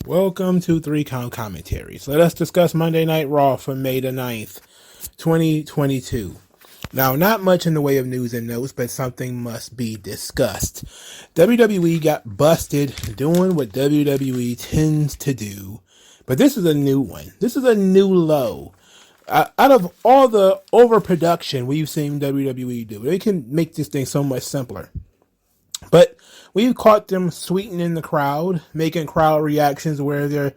Welcome to 3 Count Commentaries. Let us discuss Monday Night Raw for May the 9th, 2022. Now, not much in the way of news and notes, but something must be discussed. WWE got busted doing what WWE tends to do, but this is a new one. This is a new low. Out of all the overproduction we've seen WWE do, they can make this thing so much simpler. But we've caught them sweetening the crowd, making crowd reactions where the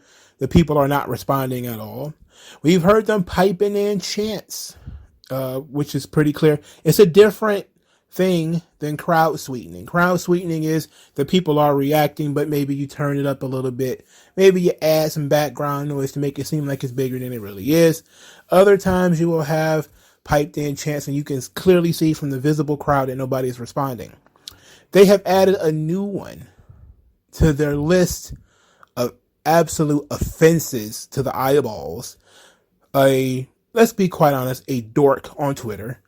people are not responding at all. We've heard them piping in chants, which is pretty clear. It's a different thing than crowd sweetening. Crowd sweetening is the people are reacting, but maybe you turn it up a little bit. Maybe you add some background noise to make it seem like it's bigger than it really is. Other times you will have piped in chants and you can clearly see from the visible crowd that nobody's responding. They have added a new one to their list of absolute offenses to the eyeballs. Let's be quite honest, a dork on Twitter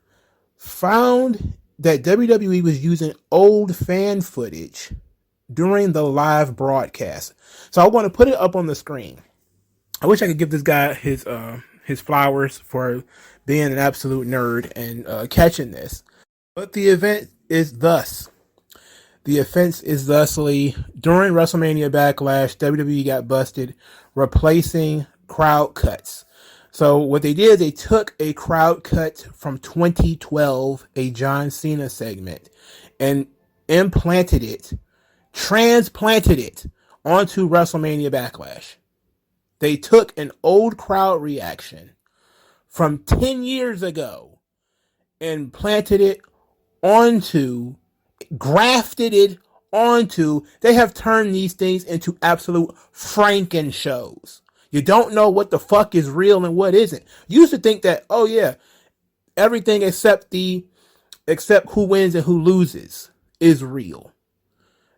found that WWE was using old fan footage during the live broadcast. So I want to put it up on the screen. I wish I could give this guy his flowers for being an absolute nerd and catching this. But the event is thus. The offense is thusly, during WrestleMania Backlash, WWE got busted replacing crowd cuts. So what they did, they took a crowd cut from 2012, a John Cena segment, and transplanted it onto WrestleMania Backlash. They took an old crowd reaction from 10 years ago and grafted it onto, they have turned these things into absolute Franken shows. You don't know what the fuck is real and what isn't. You used to think that, oh yeah, everything except who wins and who loses is real.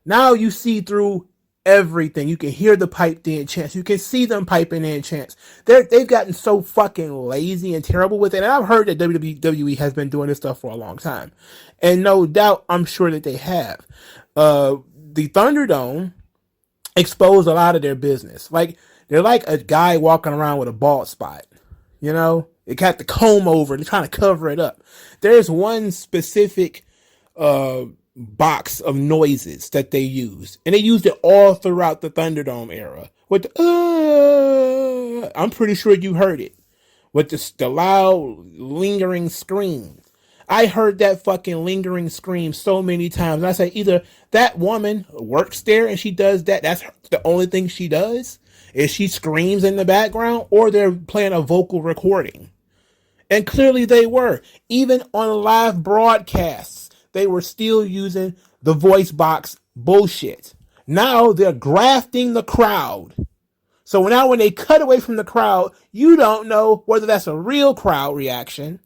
Now you see through everything. You can hear the piped in chants. You can see them piping in chants. They've gotten so fucking lazy and terrible with it. And I've heard that WWE has been doing this stuff for a long time. And no doubt, I'm sure that they have. The Thunderdome exposed a lot of their business. Like, they're like a guy walking around with a bald spot. You know? They got the comb over. They're trying to cover it up. There's one specific box of noises that they used. And they used it all throughout the Thunderdome era. With I'm pretty sure you heard it. With the loud, lingering scream. I heard that fucking lingering scream so many times. And I say either that woman works there and she does that. That's the only thing she does. Is she screams in the background, or they're playing a vocal recording. And clearly they were. Even on live broadcasts, they were still using the voice box bullshit. Now they're grafting the crowd. So now when they cut away from the crowd, you don't know whether that's a real crowd reaction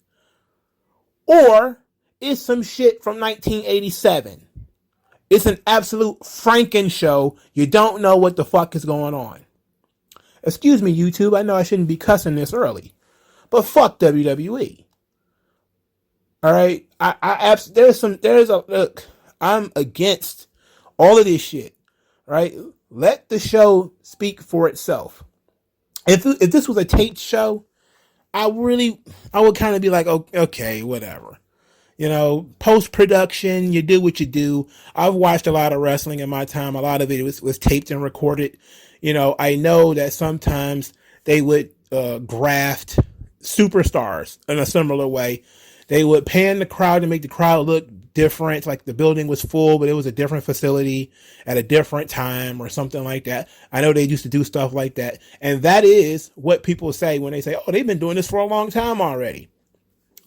or it's some shit from 1987. It's an absolute Franken show. You don't know what the fuck is going on. Excuse me, YouTube. I know I shouldn't be cussing this early, but fuck WWE. All right, look. I'm against all of this shit. Right? Let the show speak for itself. If this was a taped show, I would kind of be like, okay, whatever. You know, post-production, you do what you do. I've watched a lot of wrestling in my time. A lot of it was taped and recorded. You know, I know that sometimes they would graft superstars in a similar way. They would pan the crowd to make the crowd look different, like the building was full, but it was a different facility at a different time or something like that. I know they used to do stuff like that. And that is what people say when they say, oh, they've been doing this for a long time already.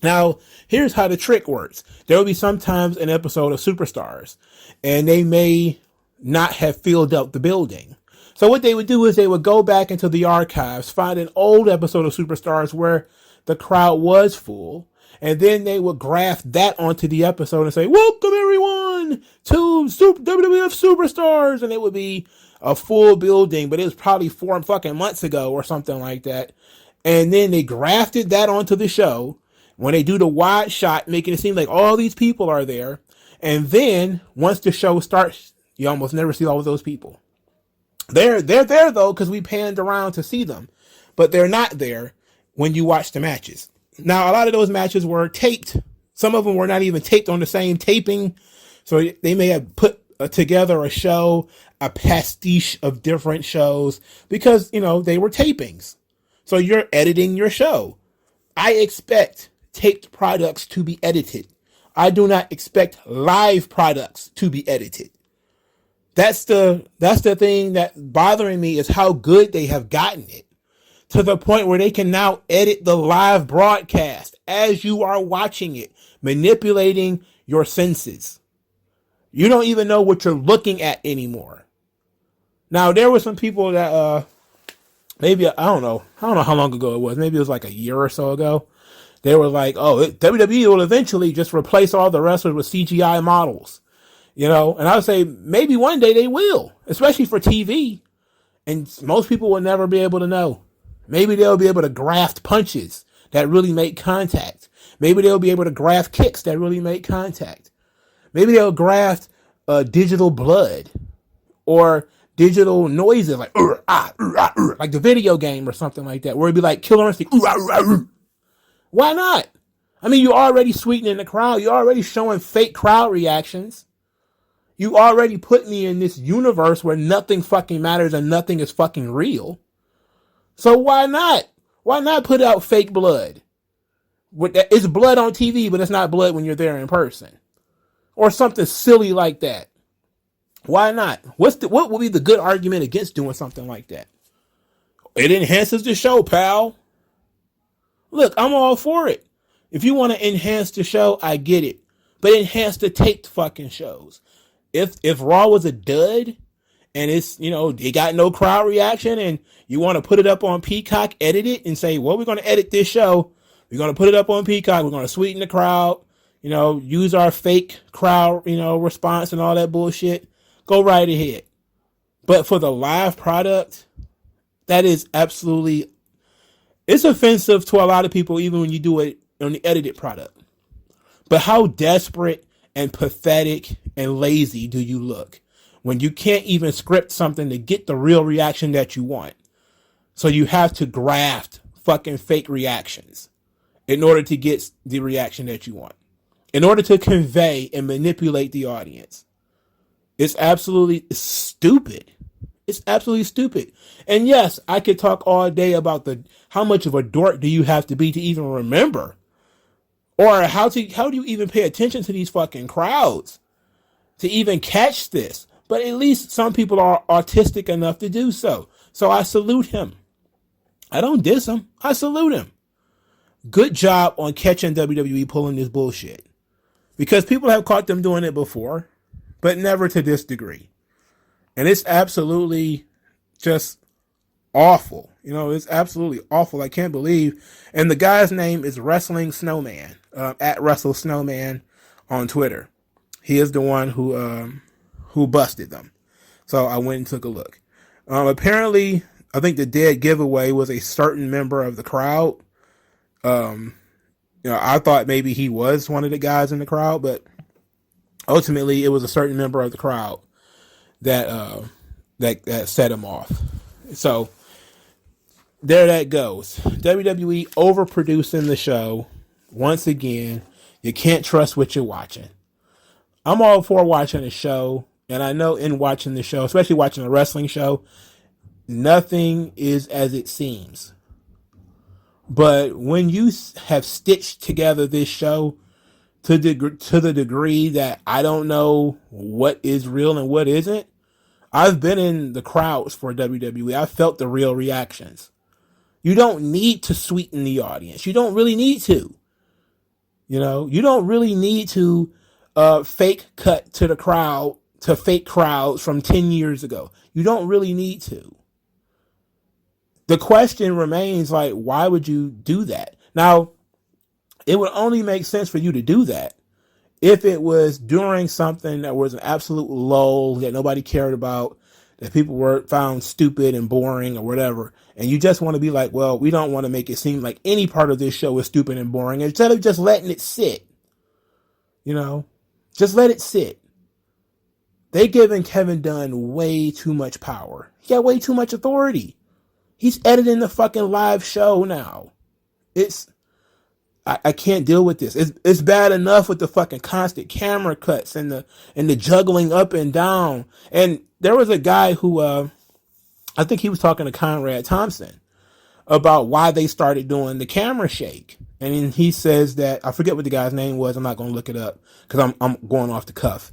Now, here's how the trick works. There will be sometimes an episode of Superstars, and they may not have filled up the building. So what they would do is they would go back into the archives, find an old episode of Superstars where the crowd was full, and then they would graft that onto the episode and say, welcome everyone to WWF Superstars. And it would be a full building, but it was probably 4 fucking months ago or something like that. And then they grafted that onto the show when they do the wide shot, making it seem like all these people are there. And then once the show starts, you almost never see all of those people. They're there though because we panned around to see them, but they're not there when you watch the matches. Now, a lot of those matches were taped. Some of them were not even taped on the same taping, so they may have put together a show, a pastiche of different shows because they were tapings. So you're editing your show. I expect taped products to be edited. I do not expect live products to be edited. That's the thing that bothering me is how good they have gotten it to the point where they can now edit the live broadcast as you are watching it, manipulating your senses. You don't even know what you're looking at anymore. Now, there were some people that maybe I don't know how long ago it was. Maybe it was like a year or so ago. They were like, "Oh, WWE will eventually just replace all the wrestlers with CGI models." And I would say maybe one day they will, especially for TV. And most people will never be able to know. Maybe they'll be able to graft punches that really make contact. Maybe they'll be able to graft kicks that really make contact. Maybe they'll graft digital blood or digital noises like like the video game or something like that, where it'd be like Killer Instinct. Why not? I mean, you're already sweetening the crowd. You're already showing fake crowd reactions. You already put me in this universe where nothing fucking matters and nothing is fucking real. So why not? Why not put out fake blood? It's blood on TV, but it's not blood when you're there in person. Or something silly like that. Why not? What would be the good argument against doing something like that? It enhances the show, pal. Look, I'm all for it. If you want to enhance the show, I get it. But enhance the taped fucking shows. If Raw was a dud and it's, it got no crowd reaction and you want to put it up on Peacock, edit it and say, well, we're going to edit this show. We're going to put it up on Peacock. We're going to sweeten the crowd, use our fake crowd, response and all that bullshit. Go right ahead. But for the live product, that is absolutely, it's offensive to a lot of people, even when you do it on the edited product. But how desperate and pathetic and lazy do you look when you can't even script something to get the real reaction that you want? So you have to graft fucking fake reactions in order to get the reaction that you want, in order to convey and manipulate the audience. It's absolutely stupid. It's absolutely stupid. And yes, I could talk all day about how much of a dork do you have to be to even remember, or how do you even pay attention to these fucking crowds to even catch this? But at least some people are autistic enough to do so. So I salute him. I don't diss him. I salute him. Good job on catching WWE pulling this bullshit. Because people have caught them doing it before, but never to this degree. And it's absolutely just awful. It's absolutely awful. I can't believe. And the guy's name is Wrestling Snowman, at Wrestle Snowman on Twitter. He is the one who busted them. So I went and took a look. Apparently, I think the dead giveaway was a certain member of the crowd. I thought maybe he was one of the guys in the crowd, but ultimately it was a certain member of the crowd that set him off. So there that goes. WWE overproducing the show. Once again, you can't trust what you're watching. I'm all for watching a show, and I know in watching the show, especially watching a wrestling show, nothing is as it seems. But when you have stitched together this show to the degree that I don't know what is real and what isn't, I've been in the crowds for WWE. I've felt the real reactions. You don't need to sweeten the audience. You don't really need to. You don't really need to fake cut to the crowd, to fake crowds from 10 years ago. You don't really need to. The question remains, like, why would you do that? Now, it would only make sense for you to do that if it was during something that was an absolute lull that nobody cared about, that people were found stupid and boring or whatever. And you just want to be like, well, we don't want to make it seem like any part of this show is stupid and boring. Instead of just letting it sit, just let it sit. They giving Kevin Dunn way too much power. He got way too much authority. He's editing the fucking live show now. I can't deal with this. It's bad enough with the fucking constant camera cuts and the juggling up and down. And there was a guy who I think he was talking to Conrad Thompson about why they started doing the camera shake. And he says that, I forget what the guy's name was. I'm not going to look it up because I'm going off the cuff.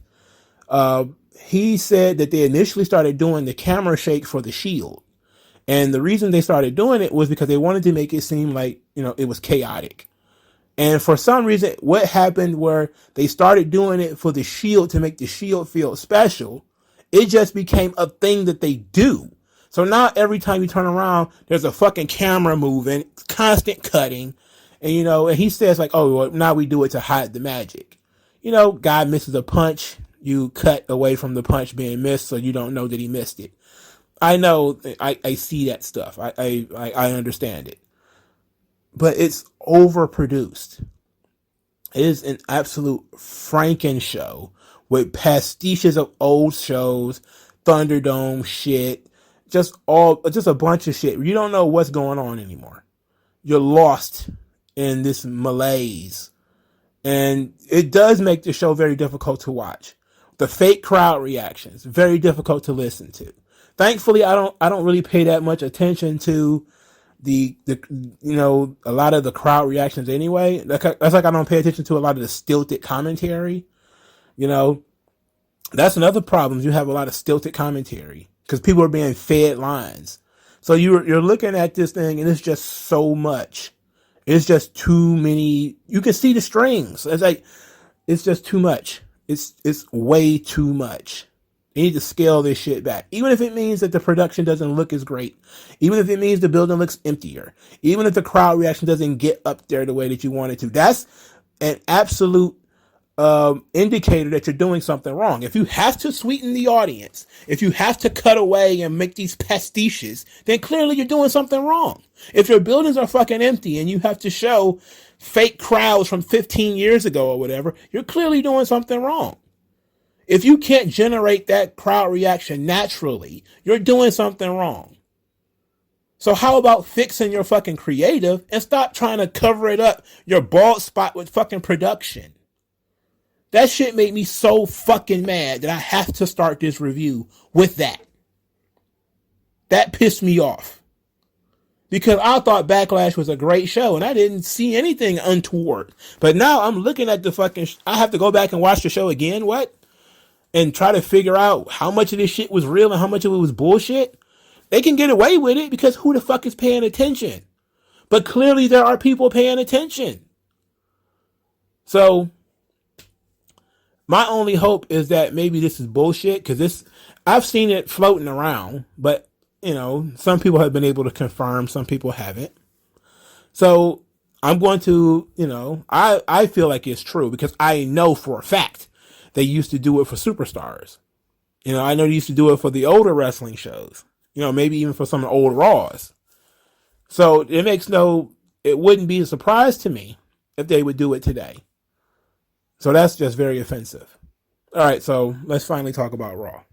He said that they initially started doing the camera shake for the Shield. And the reason they started doing it was because they wanted to make it seem like, it was chaotic. And for some reason, what happened where they started doing it for the Shield to make the Shield feel special, it just became a thing that they do. So now every time you turn around, there's a fucking camera moving, constant cutting. And, and he says like, oh, well, now we do it to hide the magic. Guy misses a punch. You cut away from the punch being missed so you don't know that he missed it. I know, I see that stuff. I understand it. But it's overproduced. It is an absolute Franken show with pastiches of old shows, Thunderdome shit, just a bunch of shit. You don't know what's going on anymore. You're lost in this malaise. And it does make the show very difficult to watch. The fake crowd reactions, very difficult to listen to. Thankfully, I don't really pay that much attention to the a lot of the crowd reactions anyway. That's like I don't pay attention to a lot of the stilted commentary. That's another problem. You have a lot of stilted commentary because people are being fed lines. So you're looking at this thing and it's just so much. It's just too many. You can see the strings. It's just too much. It's way too much. You need to scale this shit back. Even if it means that the production doesn't look as great. Even if it means the building looks emptier. Even if the crowd reaction doesn't get up there the way that you want it to. That's an absolute indicator that you're doing something wrong. If you have to sweeten the audience, if you have to cut away and make these pastiches, then clearly you're doing something wrong. If your buildings are fucking empty and you have to show fake crowds from 15 years ago or whatever, you're clearly doing something wrong. If you can't generate that crowd reaction naturally, you're doing something wrong. So how about fixing your fucking creative and stop trying to cover it up, your bald spot, with fucking production? That shit made me so fucking mad that I have to start this review with that. That pissed me off. Because I thought Backlash was a great show and I didn't see anything untoward. But now I'm looking at the fucking... I have to go back and watch the show again? What? And try to figure out how much of this shit was real and how much of it was bullshit? They can get away with it because who the fuck is paying attention? But clearly there are people paying attention. So my only hope is that maybe this is bullshit, because I've seen it floating around, but some people have been able to confirm, some people haven't. So I'm going to, I feel like it's true because I know for a fact they used to do it for superstars. I know they used to do it for the older wrestling shows, maybe even for some of the old Raws. So it wouldn't be a surprise to me if they would do it today. So that's just very offensive. All right, so let's finally talk about Raw.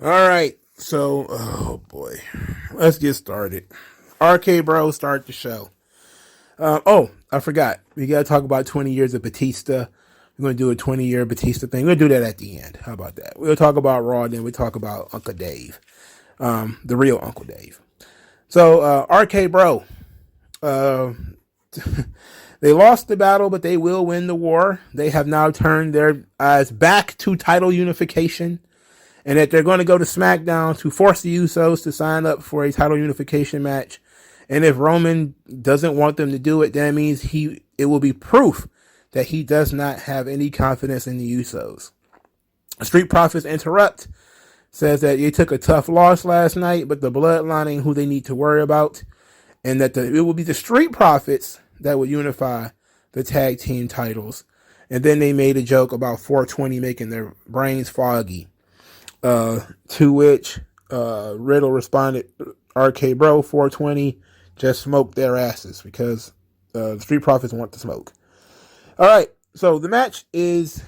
All right, so, oh boy, let's get started. RK Bro, start the show. I forgot. We got to talk about 20 years of Batista. We're going to do a 20-year Batista thing. We're going to do that at the end. How about that? We'll talk about Raw, then we'll talk about Uncle Dave. The real Uncle Dave. So, RK Bro. They lost the battle, but they will win the war. They have now turned their eyes back to title unification, and that they're going to go to SmackDown to force the Usos to sign up for a title unification match. And if Roman doesn't want them to do it, that means it will be proof that he does not have any confidence in the Usos. Street Profits interrupt, says that they took a tough loss last night, but the Bloodline who they need to worry about, and that it will be the Street Profits that would unify the tag team titles. And then they made a joke about 420 making their brains foggy, to which Riddle responded, RK Bro, 420 just smoked their asses because the Street Profits want to smoke. All right, so the match is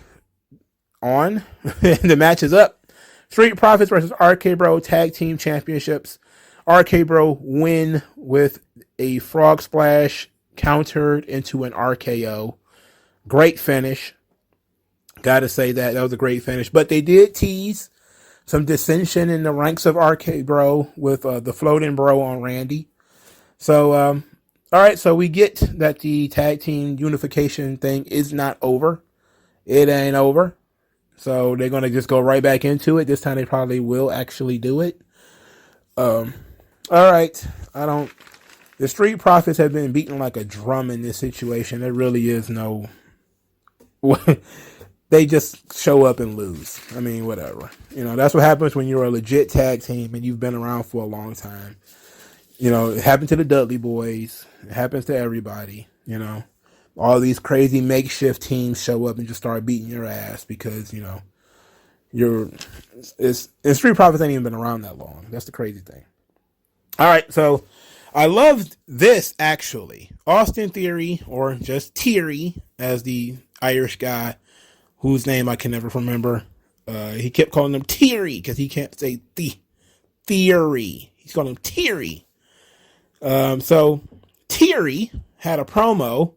on. The match is up Street Profits versus RK Bro Tag Team Championships. RK Bro win with a frog splash countered into an RKO. Great finish. Gotta say that was a great finish. But they did tease some dissension in the ranks of RK Bro with the floating bro on Randy. So, all right, so we get that the tag team unification thing is not over. It ain't over. So they're going to just go right back into it. This time they probably will actually do it. All right. The Street Profits have been beaten like a drum in this situation. There really is no, they just show up and lose. I mean, whatever. That's what happens when you're a legit tag team and you've been around for a long time. It happened to the Dudley Boys. It happens to everybody, All these crazy makeshift teams show up and just start beating your ass because, and Street Profits ain't even been around that long. That's the crazy thing. All right, so I loved this, actually. Austin Theory, or just Theory, as the Irish guy, whose name I can never remember. He kept calling him Theory because he can't say Theory. He's calling him Theory. So Theory had a promo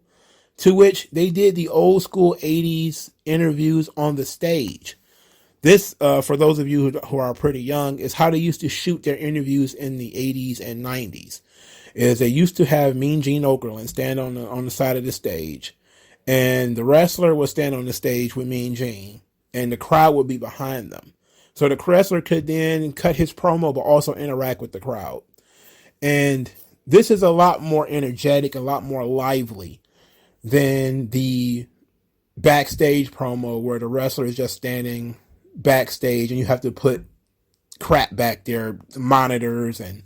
to which they did the old school 80s interviews on the stage. This, for those of you who are pretty young, is how they used to shoot their interviews in the 80s and 90s. Is they used to have Mean Gene Okerlund stand on the side of the stage, and the wrestler would stand on the stage with Mean Gene, and the crowd would be behind them. So the wrestler could then cut his promo, but also interact with the crowd. And this is a lot more energetic, a lot more lively than the backstage promo where the wrestler is just standing backstage and you have to put crap back there, monitors and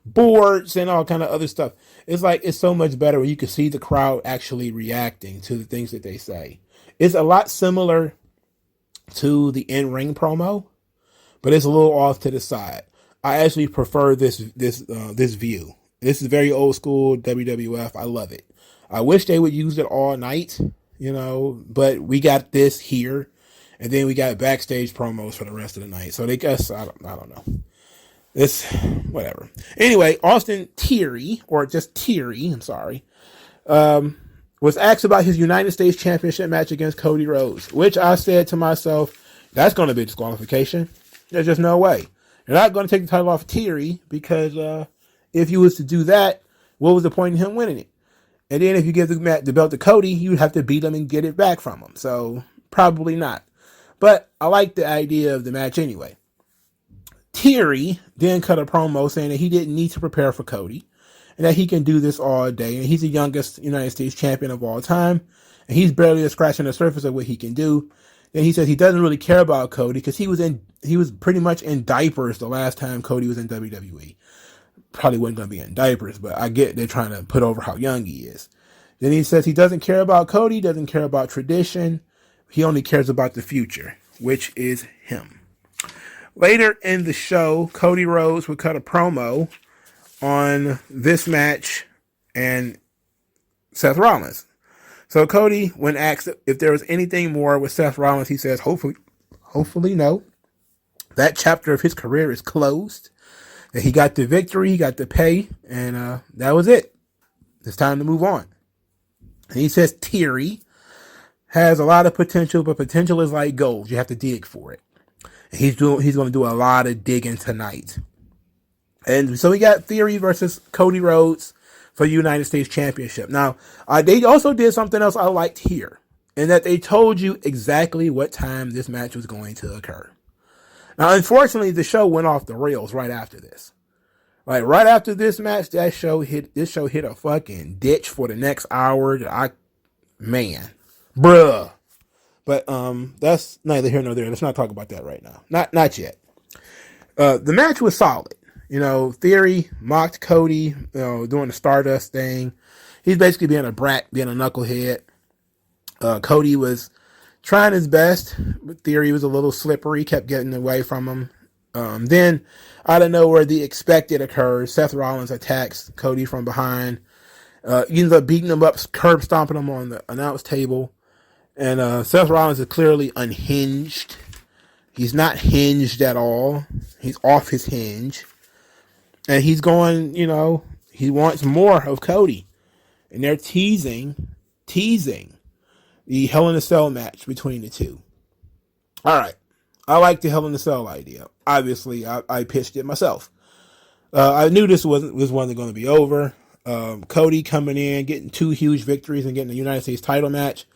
boards and all kind of other stuff. It's so much better when you can see the crowd actually reacting to the things that they say. It's a lot similar to the in-ring promo, but it's a little off to the side. I actually prefer this view. This is very old school WWF. I love it. I wish they would use it all night, but we got this here, and then we got backstage promos for the rest of the night. So they guess, I don't know. It's whatever. Anyway, Austin Theory, or just Theory, I'm sorry, was asked about his United States Championship match against Cody Rhodes, which I said to myself, that's going to be a disqualification. There's just no way. You're not going to take the title off of Theory because if you was to do that, what was the point in him winning it? And then if you give the belt to Cody, you'd have to beat him and get it back from him. So probably not. But I like the idea of the match anyway. Theory then cut a promo saying that he didn't need to prepare for Cody and that he can do this all day. And he's the youngest United States champion of all time. And he's barely scratching the surface of what he can do. And he says he doesn't really care about Cody because he was pretty much in diapers the last time Cody was in WWE. Probably wasn't going to be in diapers, but I get they're trying to put over how young he is. Then he says he doesn't care about Cody, doesn't care about tradition. He only cares about the future, which is him. Later in the show, Cody Rhodes would cut a promo on this match and Seth Rollins. So Cody, when asked if there was anything more with Seth Rollins, he says, hopefully no. That chapter of his career is closed. That he got the victory, he got the pay, and that was it. It's time to move on. And he says Theory has a lot of potential, but potential is like gold. You have to dig for it. And he's going to do a lot of digging tonight. And so we got Theory versus Cody Rhodes for the United States Championship. Now, they also did something else I liked here, in that they told you exactly what time this match was going to occur. Now, unfortunately, the show went off the rails right after this. Like, right after this match, this show hit a fucking ditch for the next hour. Bruh. But that's neither here nor there. Let's not talk about that right now. Not yet. The match was solid. Theory mocked Cody, doing the Stardust thing. He's basically being a brat, being a knucklehead. Cody was trying his best, but Theory was a little slippery, kept getting away from him. Then, out of nowhere, the expected occurs. Seth Rollins attacks Cody from behind. He ends up beating him up, curb stomping him on the announce table. And Seth Rollins is clearly unhinged. He's not hinged at all. He's off his hinge. And he's going, he wants more of Cody. And they're teasing the Hell in a Cell match between the two. All right. I like the Hell in a Cell idea. Obviously, I pitched it myself. I knew this wasn't going to be over. Cody coming in, getting 2 huge victories and getting the United States title match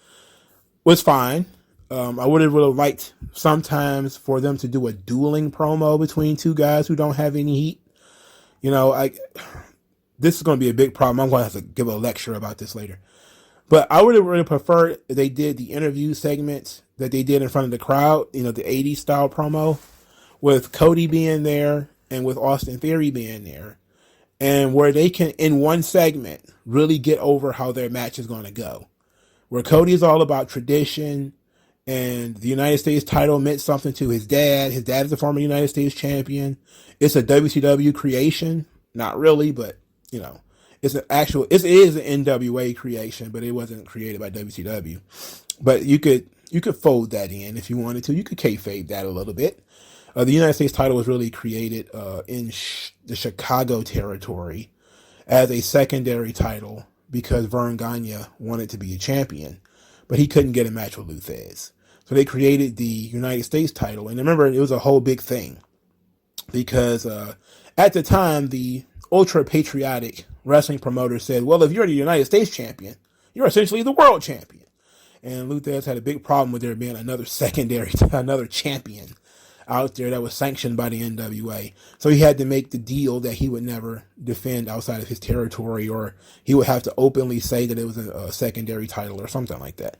was fine. I would have really liked sometimes for them to do a dueling promo between 2 guys who don't have any heat. This is going to be a big problem. I'm going to have to give a lecture about this later. But I would have really preferred if they did the interview segments that they did in front of the crowd, the 80s style promo, with Cody being there and with Austin Theory being there, and where they can, in one segment, really get over how their match is going to go. Where Cody is all about tradition, and the United States title meant something to his dad. His dad is a former United States champion. It's a WCW creation. Not really, but, it's an actual, it is an NWA creation, but it wasn't created by WCW. But you could fold that in if you wanted to. You could kayfabe that a little bit. The United States title was really created in the Chicago territory as a secondary title because Vern Gagne wanted to be a champion, but he couldn't get a match with Luthez. So they created the United States title. And remember, it was a whole big thing because at the time, the ultra-patriotic wrestling promoter said, well, if you're the United States champion, you're essentially the world champion. And Luthez had a big problem with there being another champion out there that was sanctioned by the NWA. So he had to make the deal that he would never defend outside of his territory, or he would have to openly say that it was a secondary title or something like that,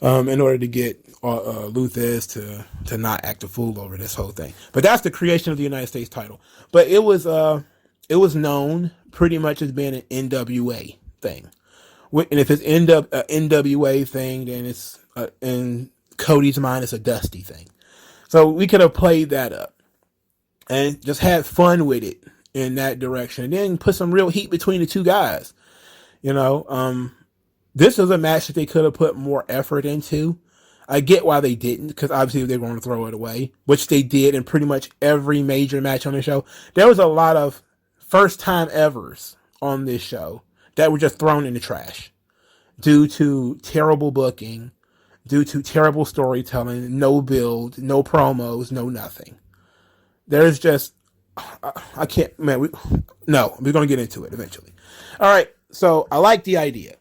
in order to get Luthez to not act a fool over this whole thing. But that's the creation of the United States title. But it was known pretty much as being an NWA thing. And if it's an NWA thing, then it's in Cody's mind, it's a Dusty thing. So we could have played that up and just had fun with it in that direction, and then put some real heat between the 2 guys. This is a match that they could have put more effort into. I get why they didn't, because obviously they're going to throw it away, which they did in pretty much every major match on the show. There was a lot of first-time evers on this show that were just thrown in the trash due to terrible booking, due to terrible storytelling, no build, no promos, no nothing. There's just, I can't, man, we're going to get into it eventually. All right, so I like the idea.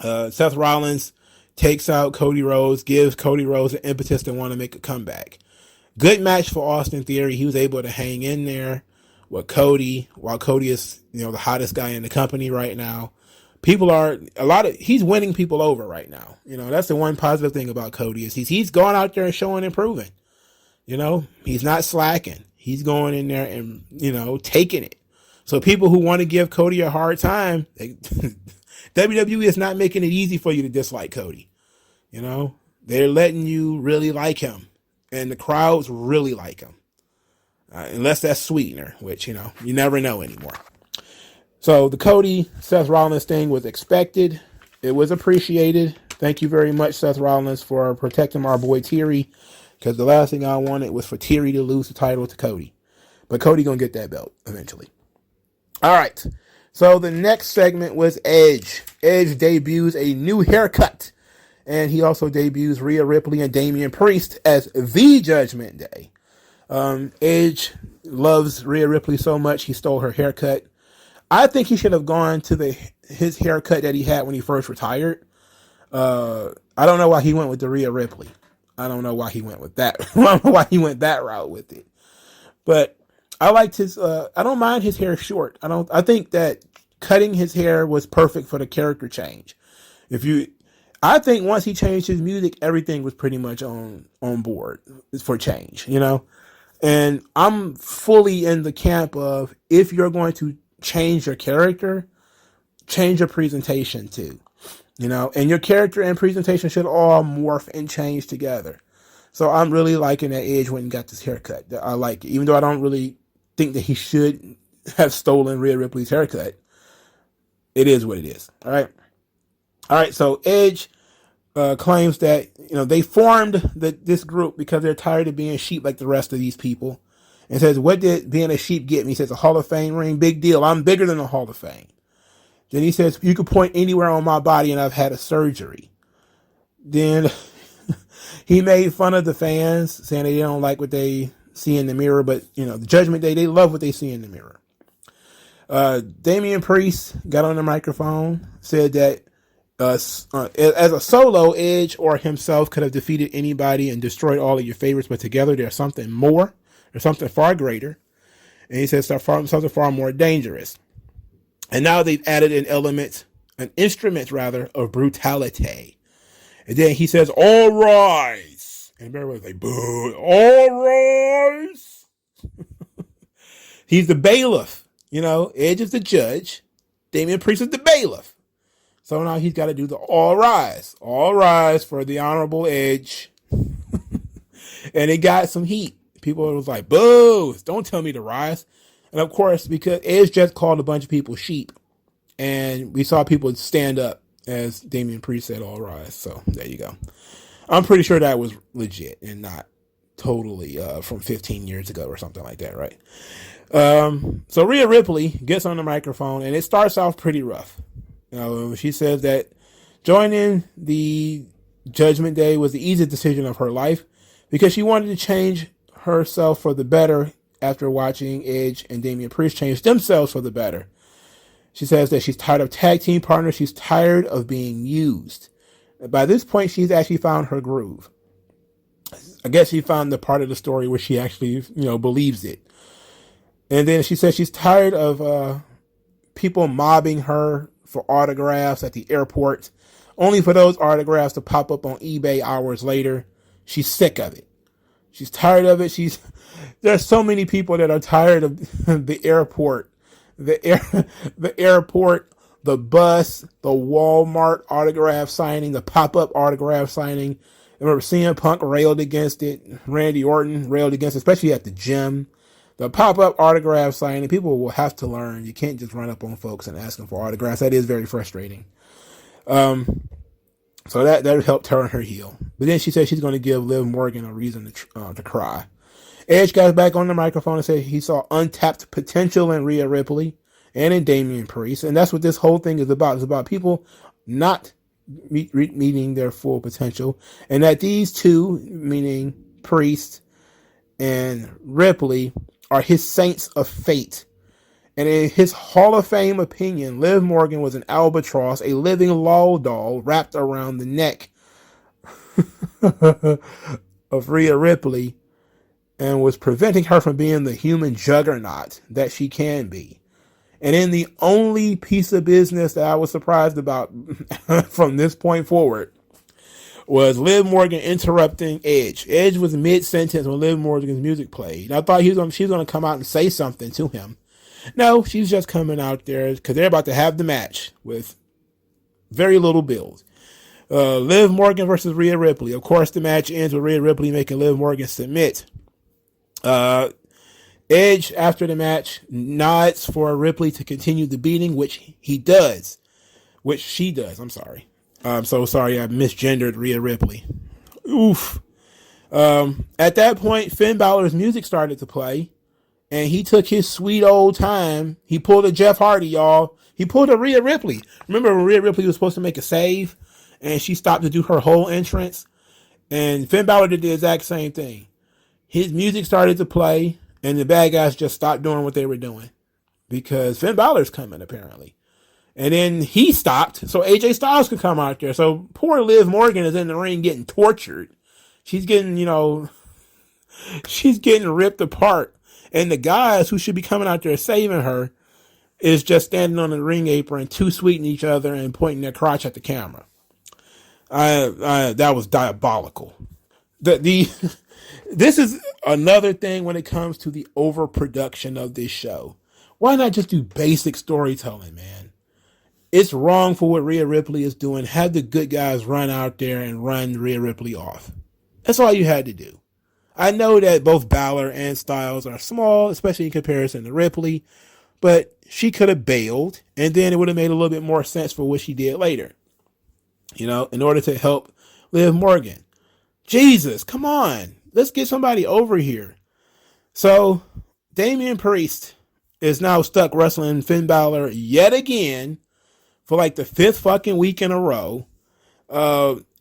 Seth Rollins takes out Cody Rhodes, gives Cody Rhodes an impetus to want to make a comeback. Good match for Austin Theory. He was able to hang in there with Cody, while Cody is, the hottest guy in the company right now. He's winning people over right now. That's the one positive thing about Cody is he's going out there and showing and proving. He's not slacking. He's going in there and, taking it. So people who want to give Cody a hard time, WWE is not making it easy for you to dislike Cody. They're letting you really like him, and the crowds really like him. Unless that's sweetener, which, you never know anymore. So the Cody Seth Rollins thing was expected. It was appreciated. Thank you very much, Seth Rollins, for protecting our boy Theory, because the last thing I wanted was for Theory to lose the title to Cody. But Cody gonna get that belt eventually. All right. So the next segment was Edge. Edge debuts a new haircut, and he also debuts Rhea Ripley and Damian Priest as the Judgment Day. Edge loves Rhea Ripley so much he stole her haircut. I think he should have gone to his haircut that he had when he first retired. I don't know why he went with the Rhea Ripley. I don't know why he went with that. I don't know why he went that route with it. But I liked his. I don't mind his hair short. I think that cutting his hair was perfect for the character change. I think once he changed his music, everything was pretty much on board for change. And I'm fully in the camp of, if you're going to change your character, change your presentation too, and your character and presentation should all morph and change together. So I'm really liking that Edge went and got this haircut. I like it, even though I don't really think that he should have stolen Rhea Ripley's haircut. It is what it is. All right. So Edge claims that they formed this group because they're tired of being sheep like the rest of these people, and says, "What did being a sheep get me?" He says, "A Hall of Fame ring, big deal. I'm bigger than a Hall of Fame." Then he says, "You can point anywhere on my body, and I've had a surgery." Then he made fun of the fans, saying they don't like what they see in the mirror, but the Judgment Day, they love what they see in the mirror. Damian Priest got on the microphone, said that as a solo, Edge or himself could have defeated anybody and destroyed all of your favorites, but together there's something more, there's something far greater, and he says something far more dangerous. And now they've added an instrument of brutality. And then he says, "All rise," and everybody's like, "Boo! All rise!" He's the bailiff, Edge is the judge, Damian Priest is the bailiff. So now he's got to do the all rise for the honorable Edge. And it got some heat. People was like, "Boo, don't tell me to rise." And of course, because Edge just called a bunch of people sheep, and we saw people stand up as Damian Priest said, "All rise." So there you go. I'm pretty sure that was legit and not totally from 15 years ago or something like that, right? So Rhea Ripley gets on the microphone, and it starts off pretty rough. She says that joining the Judgment Day was the easiest decision of her life because she wanted to change herself for the better after watching Edge and Damian Priest change themselves for the better. She says that she's tired of tag team partners. She's tired of being used. By this point, she's actually found her groove. I guess she found the part of the story where she actually, believes it. And then she says she's tired of people mobbing her for autographs at the airport, only for those autographs to pop up on eBay hours later. She's sick of it. She's tired of it. There's so many people that are tired of the airport, the airport, the bus, the Walmart autograph signing, the pop-up autograph signing. I remember CM Punk railed against it. Randy Orton railed against it, especially at the gym. The pop-up autograph signing, people will have to learn. You can't just run up on folks and ask them for autographs. That is very frustrating. So that helped turn her heel. But then she said she's going to give Liv Morgan a reason to cry. Edge got back on the microphone and said he saw untapped potential in Rhea Ripley and in Damian Priest. And that's what this whole thing is about. It's about people not meeting their full potential. And that these two, meaning Priest and Ripley, are his saints of fate. And in his Hall of Fame opinion, Liv Morgan was an albatross, a living law doll wrapped around the neck of Rhea Ripley and was preventing her from being the human juggernaut that she can be. And in the only piece of business that I was surprised about from this point forward was Liv Morgan interrupting Edge. Edge was mid-sentence when Liv Morgan's music played. I thought she was going to come out and say something to him. No, she's just coming out there because they're about to have the match with very little build. Liv Morgan versus Rhea Ripley. Of course, the match ends with Rhea Ripley making Liv Morgan submit. Edge, after the match, nods for Ripley to continue the beating, which she does. I'm sorry. I'm so sorry I misgendered Rhea Ripley. Oof. At that point, Finn Balor's music started to play, and he took his sweet old time. He pulled a Jeff Hardy, y'all. He pulled a Rhea Ripley. Remember when Rhea Ripley was supposed to make a save, and she stopped to do her whole entrance? And Finn Balor did the exact same thing. His music started to play, and the bad guys just stopped doing what they were doing because Finn Balor's coming, apparently. And then he stopped so AJ Styles could come out there. So poor Liv Morgan is in the ring getting tortured. She's getting, she's getting ripped apart. And the guys who should be coming out there saving her is just standing on the ring apron, too sweeting each other and pointing their crotch at the camera. That was diabolical. This is another thing when it comes to the overproduction of this show. Why not just do basic storytelling, man? It's wrong for what Rhea Ripley is doing. Have the good guys run out there and run Rhea Ripley off. That's all you had to do. I know that both Balor and Styles are small, especially in comparison to Ripley, but she could have bailed, and then it would have made a little bit more sense for what she did later. In order to help Liv Morgan. Jesus, come on. Let's get somebody over here. So, Damian Priest is now stuck wrestling Finn Balor yet again for like the 5th fucking week in a row.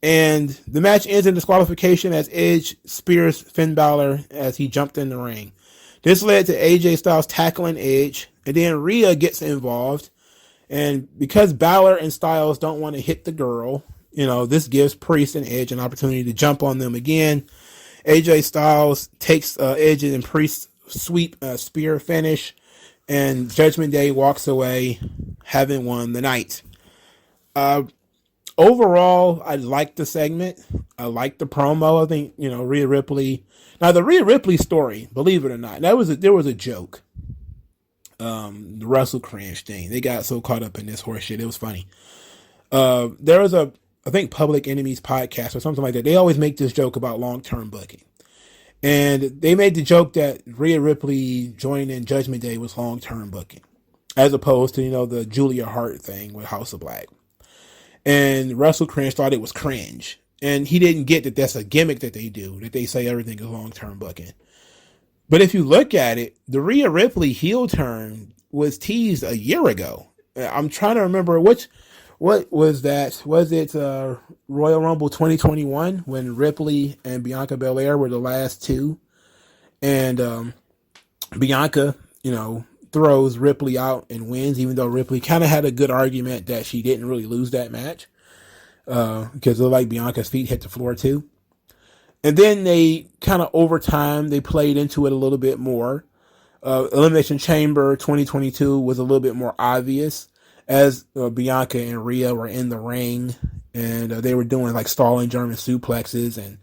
And the match ends in disqualification as Edge spears Finn Balor as he jumped in the ring. This led to AJ Styles tackling Edge, and then Rhea gets involved. And because Balor and Styles don't want to hit the girl, this gives Priest and Edge an opportunity to jump on them again. AJ Styles takes Edge and Priest sweep spear finish, and Judgment Day walks away having won the night. Overall, I liked the segment. I liked the promo. I think, Rhea Ripley. Now, the Rhea Ripley story, believe it or not, there was a joke. The Russell Cringe thing. They got so caught up in this horse shit. It was funny. There was I think Public Enemies podcast or something like that. They always make this joke about long-term booking. And they made the joke that Rhea Ripley joining Judgment Day was long-term booking, as opposed to, the Julia Hart thing with House of Black. And Russell Cringe thought it was cringe. And he didn't get that that's a gimmick that they do, that they say everything is long-term booking. But if you look at it, the Rhea Ripley heel turn was teased a year ago. I'm trying to remember what was that? Was it Royal Rumble 2021 when Ripley and Bianca Belair were the last two? And Bianca, throws Ripley out and wins, even though Ripley kind of had a good argument that she didn't really lose that match because it looked like Bianca's feet hit the floor too. And then they kind of over time, they played into it a little bit more. Elimination Chamber 2022 was a little bit more obvious as Bianca and Rhea were in the ring, and they were doing like stalling German suplexes, and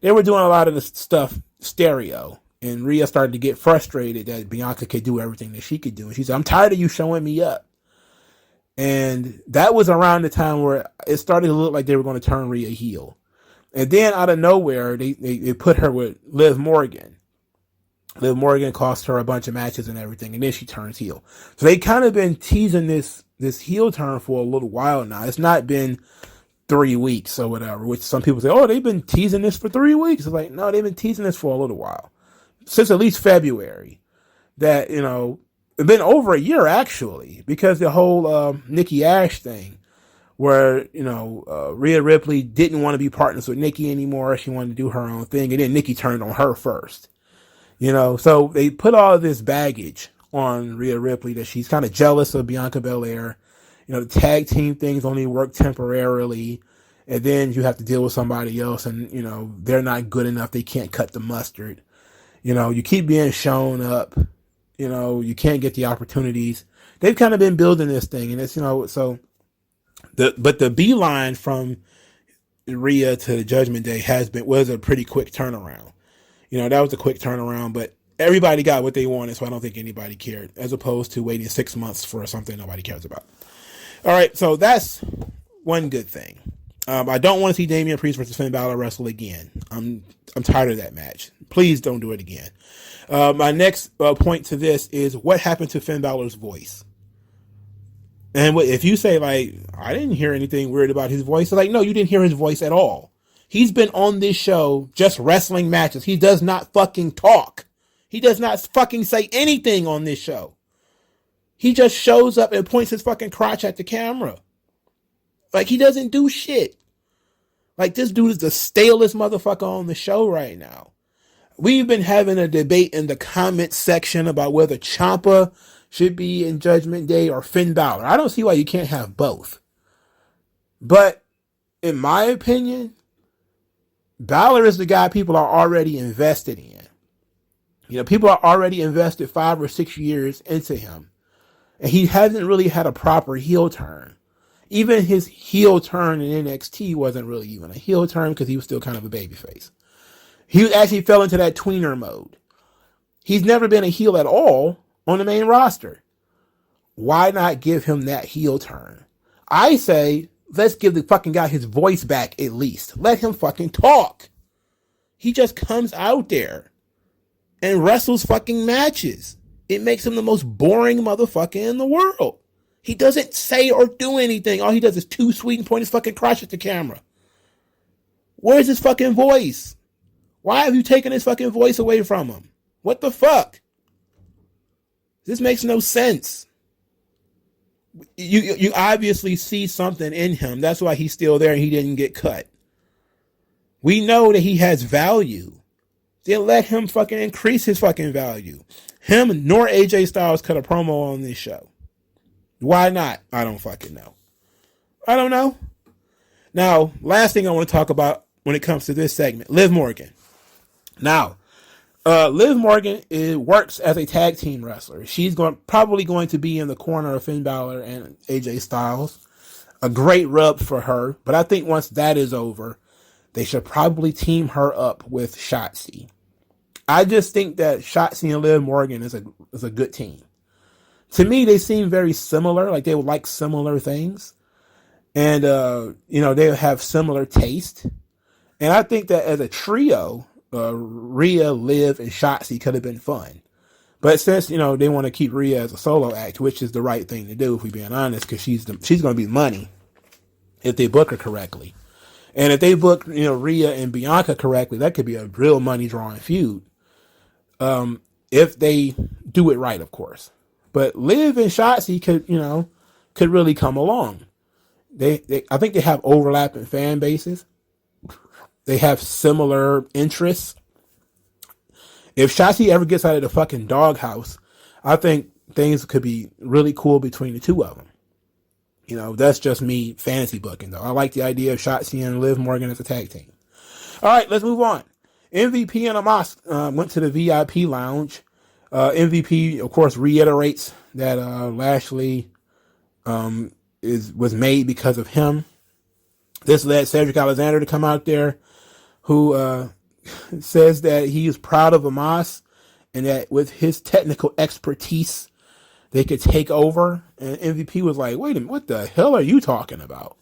they were doing a lot of the stuff stereo. And Rhea started to get frustrated that Bianca could do everything that she could do. And she said, I'm tired of you showing me up. And that was around the time where it started to look like they were going to turn Rhea heel. And then out of nowhere, they put her with Liv Morgan. Liv Morgan cost her a bunch of matches and everything, and then she turns heel. So they kind of been teasing this heel turn for a little while now. It's not been 3 weeks or whatever, which some people say, oh, they've been teasing this for 3 weeks. It's like, no, they've been teasing this for a little while. Since at least February. That, it's been over a year actually, because the whole Nikki Ash thing, where, Rhea Ripley didn't want to be partners with Nikki anymore. She wanted to do her own thing. And then Nikki turned on her first. So they put all of this baggage on Rhea Ripley that she's kind of jealous of Bianca Belair. The tag team things only work temporarily. And then you have to deal with somebody else and, they're not good enough. They can't cut the mustard. You keep being shown up. You can't get the opportunities. They've kind of been building this thing. And it's, so but the beeline from Rhea to Judgment Day was a pretty quick turnaround. That was a quick turnaround, but everybody got what they wanted, so I don't think anybody cared, as opposed to waiting 6 months for something nobody cares about. All right, so that's one good thing. I don't want to see Damian Priest versus Finn Balor wrestle again. I'm tired of that match. Please don't do it again. My next point to this is what happened to Finn Balor's voice. And if you say, like, I didn't hear anything weird about his voice, it's like, no, you didn't hear his voice at all. He's been on this show just wrestling matches. He does not fucking talk. He does not fucking say anything on this show. He just shows up and points his fucking crotch at the camera. Like, he doesn't do shit. Like, this dude is the stalest motherfucker on the show right now. We've been having a debate in the comment section about whether Ciampa should be in Judgment Day or Finn Balor. I don't see why you can't have both. But in my opinion, Balor is the guy people are already invested in. People are already invested 5 or 6 years into him. And he hasn't really had a proper heel turn. Even his heel turn in NXT wasn't really even a heel turn because he was still kind of a babyface. He actually fell into that tweener mode. He's never been a heel at all on the main roster. Why not give him that heel turn? I say, let's give the fucking guy his voice back at least. Let him fucking talk. He just comes out there and wrestles fucking matches. It makes him the most boring motherfucker in the world. He doesn't say or do anything. All he does is too sweet and point his fucking crotch at the camera. Where's his fucking voice? Why have you taken his fucking voice away from him? What the fuck? This makes no sense. You obviously see something in him. That's why he's still there and he didn't get cut. We know that he has value. Then let him fucking increase his fucking value. Him nor AJ Styles cut a promo on this show. Why not? I don't fucking know. I don't know. Now, last thing I want to talk about when it comes to this segment, Liv Morgan. Now, Liv Morgan works as a tag team wrestler. She's probably going to be in the corner of Finn Balor and AJ Styles. A great rub for her. But I think once that is over, they should probably team her up with Shotzi. I just think that Shotzi and Liv Morgan is a good team. To me, they seem very similar. Like they would like similar things. And, they have similar taste. And I think that as a trio, Rhea, Liv, and Shotzi could have been fun. But since, they want to keep Rhea as a solo act, which is the right thing to do, if we're being honest, because she's going to be money if they book her correctly. And if they book, Rhea and Bianca correctly, that could be a real money drawing feud. If they do it right, of course. But Liv and Shotzi could really come along. I think they have overlapping fan bases. They have similar interests. If Shotzi ever gets out of the fucking doghouse, I think things could be really cool between the two of them. That's just me fantasy booking, though. I like the idea of Shotzi and Liv Morgan as a tag team. All right, let's move on. MVP and Amos went to the VIP lounge. MVP, of course, reiterates that Lashley was made because of him. This led Cedric Alexander to come out there, who says that he is proud of Amos and that with his technical expertise, they could take over. And MVP was like, wait a minute, what the hell are you talking about?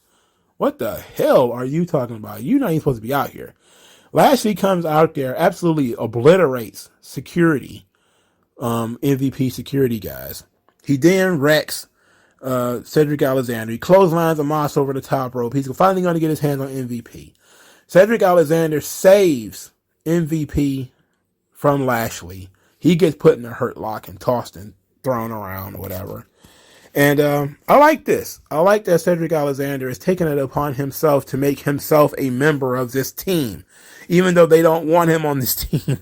What the hell are you talking about? You're not even supposed to be out here. Lashley comes out there, absolutely obliterates security, MVP security guys. He then wrecks Cedric Alexander. He clotheslines Amos over the top rope. He's finally going to get his hands on MVP. Cedric Alexander saves MVP from Lashley. He gets put in a hurt lock and tossed and thrown around or whatever. And I like this. I like that Cedric Alexander is taking it upon himself to make himself a member of this team, even though they don't want him on this team.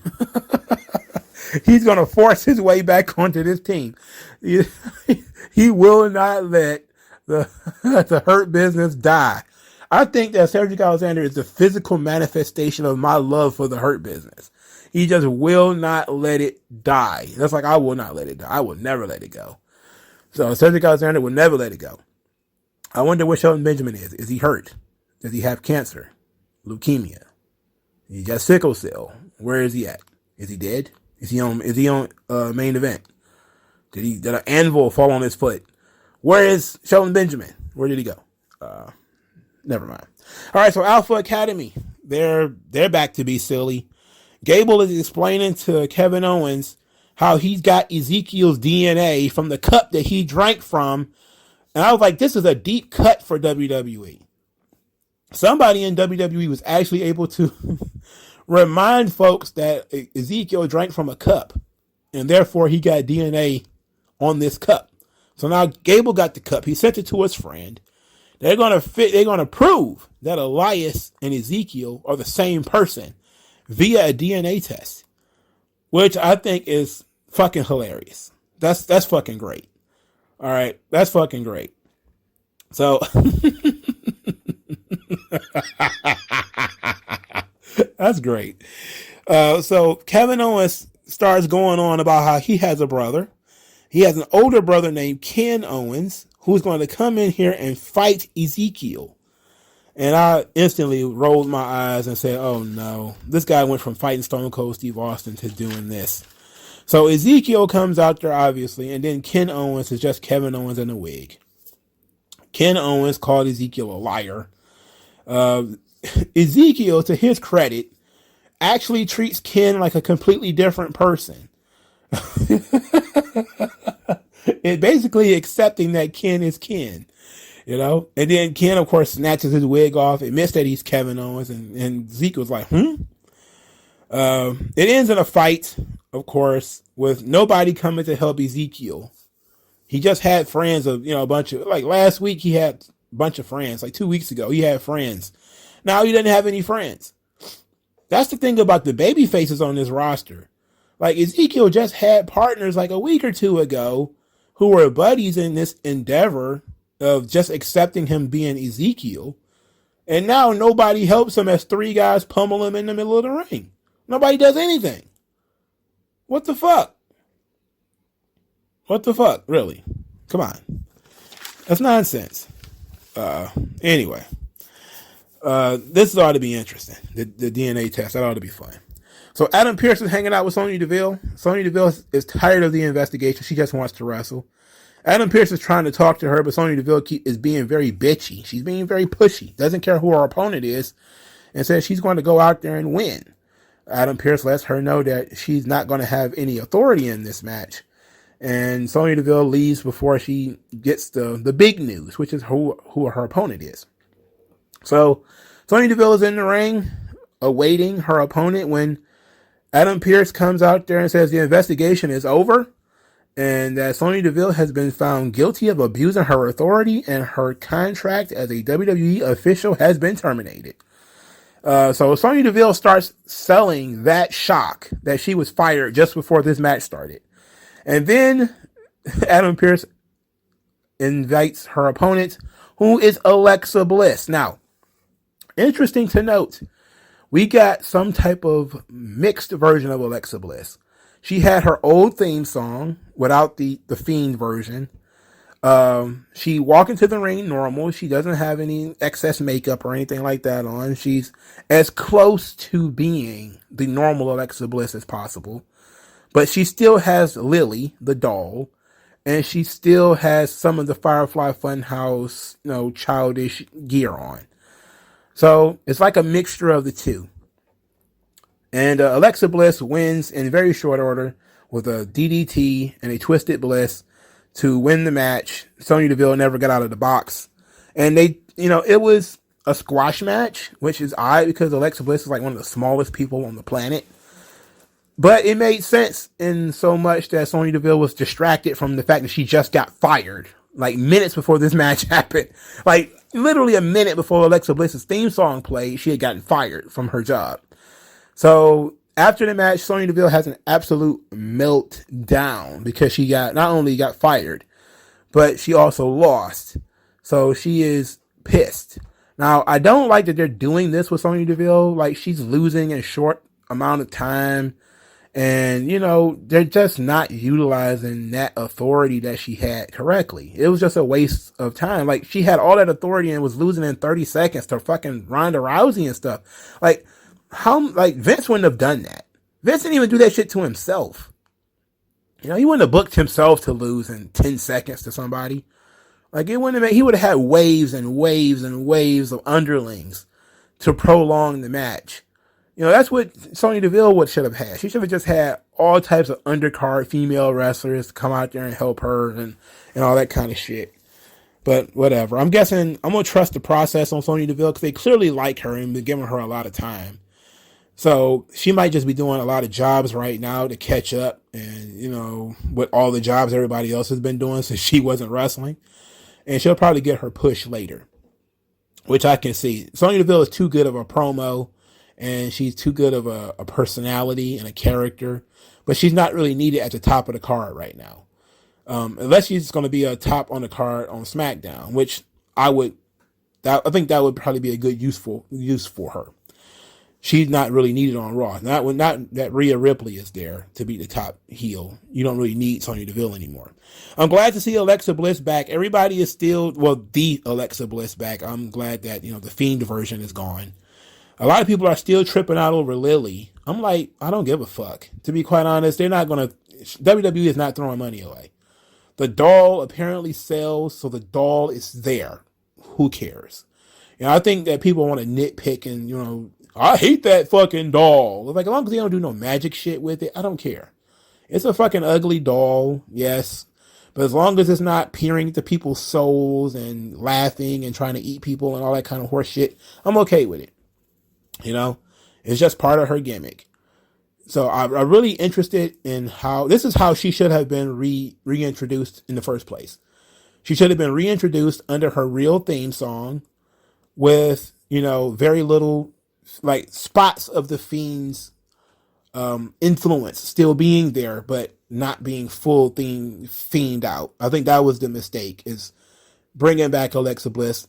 He's going to force his way back onto this team. He will not let the Hurt Business die. I think that Cedric Alexander is the physical manifestation of my love for the Hurt Business. He just will not let it die. That's like, I will not let it die. I will never let it go. So Cedric Alexander will never let it go. I wonder where Shelton Benjamin is. Is he hurt? Does he have cancer? Leukemia? He got sickle cell. Where is he at? Is he dead? Is he on main event? Did an anvil fall on his foot? Where is Shelton Benjamin? Where did he go? Never mind. All right, so Alpha Academy, they're back to be silly. Gable is explaining to Kevin Owens how he's got Ezekiel's DNA from the cup that he drank from. And I was like, this is a deep cut for WWE. Somebody in WWE was actually able to remind folks that Ezekiel drank from a cup, and therefore he got DNA on this cup. So now Gable got the cup. He sent it to his friend. They're going to prove that Elias and Ezekiel are the same person via a DNA test, which I think is fucking hilarious. That's fucking great. All right. That's fucking great. So that's great. So Kevin Owens starts going on about how he has a brother. He has an older brother named Ken Owens who's going to come in here and fight Ezekiel. And I instantly rolled my eyes and said, oh no, this guy went from fighting Stone Cold Steve Austin to doing this. So Ezekiel comes out there, obviously, and then Ken Owens is just Kevin Owens in a wig. Ken Owens called Ezekiel a liar. Ezekiel, to his credit, actually treats Ken like a completely different person. It basically accepting that Ken is Ken. And then Ken, of course, snatches his wig off, admits that he's Kevin Owens, and Zeke was like, It ends in a fight, of course, with nobody coming to help Ezekiel. He just had friends of, a bunch of, like last week he had a bunch of friends. Like 2 weeks ago, he had friends. Now he doesn't have any friends. That's the thing about the baby faces on this roster. Like Ezekiel just had partners like a week or two ago who were buddies in this endeavor of just accepting him being Ezekiel. And now nobody helps him as three guys pummel him in the middle of the ring. Nobody does anything. What the fuck? What the fuck? Really? Come on. That's nonsense. Anyway. This ought to be interesting. The DNA test, that ought to be fun. So Adam Pearce is hanging out with Sonya Deville. Sonya Deville is tired of the investigation. She just wants to wrestle. Adam Pearce is trying to talk to her, but Sonya Deville is being very bitchy. She's being very pushy. Doesn't care who her opponent is, and says she's going to go out there and win. Adam Pearce lets her know that she's not going to have any authority in this match. And Sonya Deville leaves before she gets the big news, which is who her opponent is. So Sonya Deville is in the ring awaiting her opponent when Adam Pearce comes out there and says the investigation is over and that Sonya Deville has been found guilty of abusing her authority and her contract as a WWE official has been terminated. So Sonya Deville starts selling that shock that she was fired just before this match started. And then Adam Pearce invites her opponent, who is Alexa Bliss. Now, interesting to note, we got some type of mixed version of Alexa Bliss. She had her old theme song without the Fiend version. She walked into the ring normal. She doesn't have any excess makeup or anything like that on. She's as close to being the normal Alexa Bliss as possible. But she still has Lily, the doll, and she still has some of the Firefly Funhouse, childish gear on. So it's like a mixture of the two. And Alexa Bliss wins in very short order with a DDT and a Twisted Bliss to win the match. Sonya Deville never got out of the box. And it was a squash match, which is odd because Alexa Bliss is like one of the smallest people on the planet. But it made sense in so much that Sonya Deville was distracted from the fact that she just got fired, like minutes before this match happened. Like literally a minute before Alexa Bliss's theme song played, she had gotten fired from her job. So after the match, Sonya Deville has an absolute meltdown because she not only got fired, but she also lost. So she is pissed. Now, I don't like that they're doing this with Sonya Deville. Like, she's losing in a short amount of time. And, they're just not utilizing that authority that she had correctly. It was just a waste of time. Like, she had all that authority and was losing in 30 seconds to fucking Ronda Rousey and stuff. Vince wouldn't have done that. Vince didn't even do that shit to himself. He wouldn't have booked himself to lose in 10 seconds to somebody. Like, he would have had waves and waves and waves of underlings to prolong the match. That's what Sonya Deville should have had. She should have just had all types of undercard female wrestlers come out there and help her and all that kind of shit. But whatever. I'm guessing I'm going to trust the process on Sonya Deville because they clearly like her and been giving her a lot of time. So she might just be doing a lot of jobs right now to catch up and, with all the jobs everybody else has been doing since she wasn't wrestling. And she'll probably get her push later, which I can see. Sonya Deville is too good of a promo and she's too good of a personality and a character, but she's not really needed at the top of the card right now. Unless she's going to be a top on the card on SmackDown, which I think that would probably be a good use for her. She's not really needed on Raw. Not that Rhea Ripley is there to be the top heel. You don't really need Sonya Deville anymore. I'm glad to see Alexa Bliss back. Everybody is still, the Alexa Bliss back. I'm glad that, the Fiend version is gone. A lot of people are still tripping out over Lily. I'm like, I don't give a fuck. To be quite honest, WWE is not throwing money away. The doll apparently sells, so the doll is there. Who cares? I think that people want to nitpick and, I hate that fucking doll. Like, as long as they don't do no magic shit with it, I don't care. It's a fucking ugly doll, yes. But as long as it's not peering into people's souls and laughing and trying to eat people and all that kind of horse shit, I'm okay with it. You know, it's just part of her gimmick. So I'm really interested in how this is how she should have been reintroduced in the first place. She should have been reintroduced under her real theme song with, you know, very little like spots of the Fiend's influence still being there, but not being full Fiend out. I think that was the mistake, is bringing back Alexa Bliss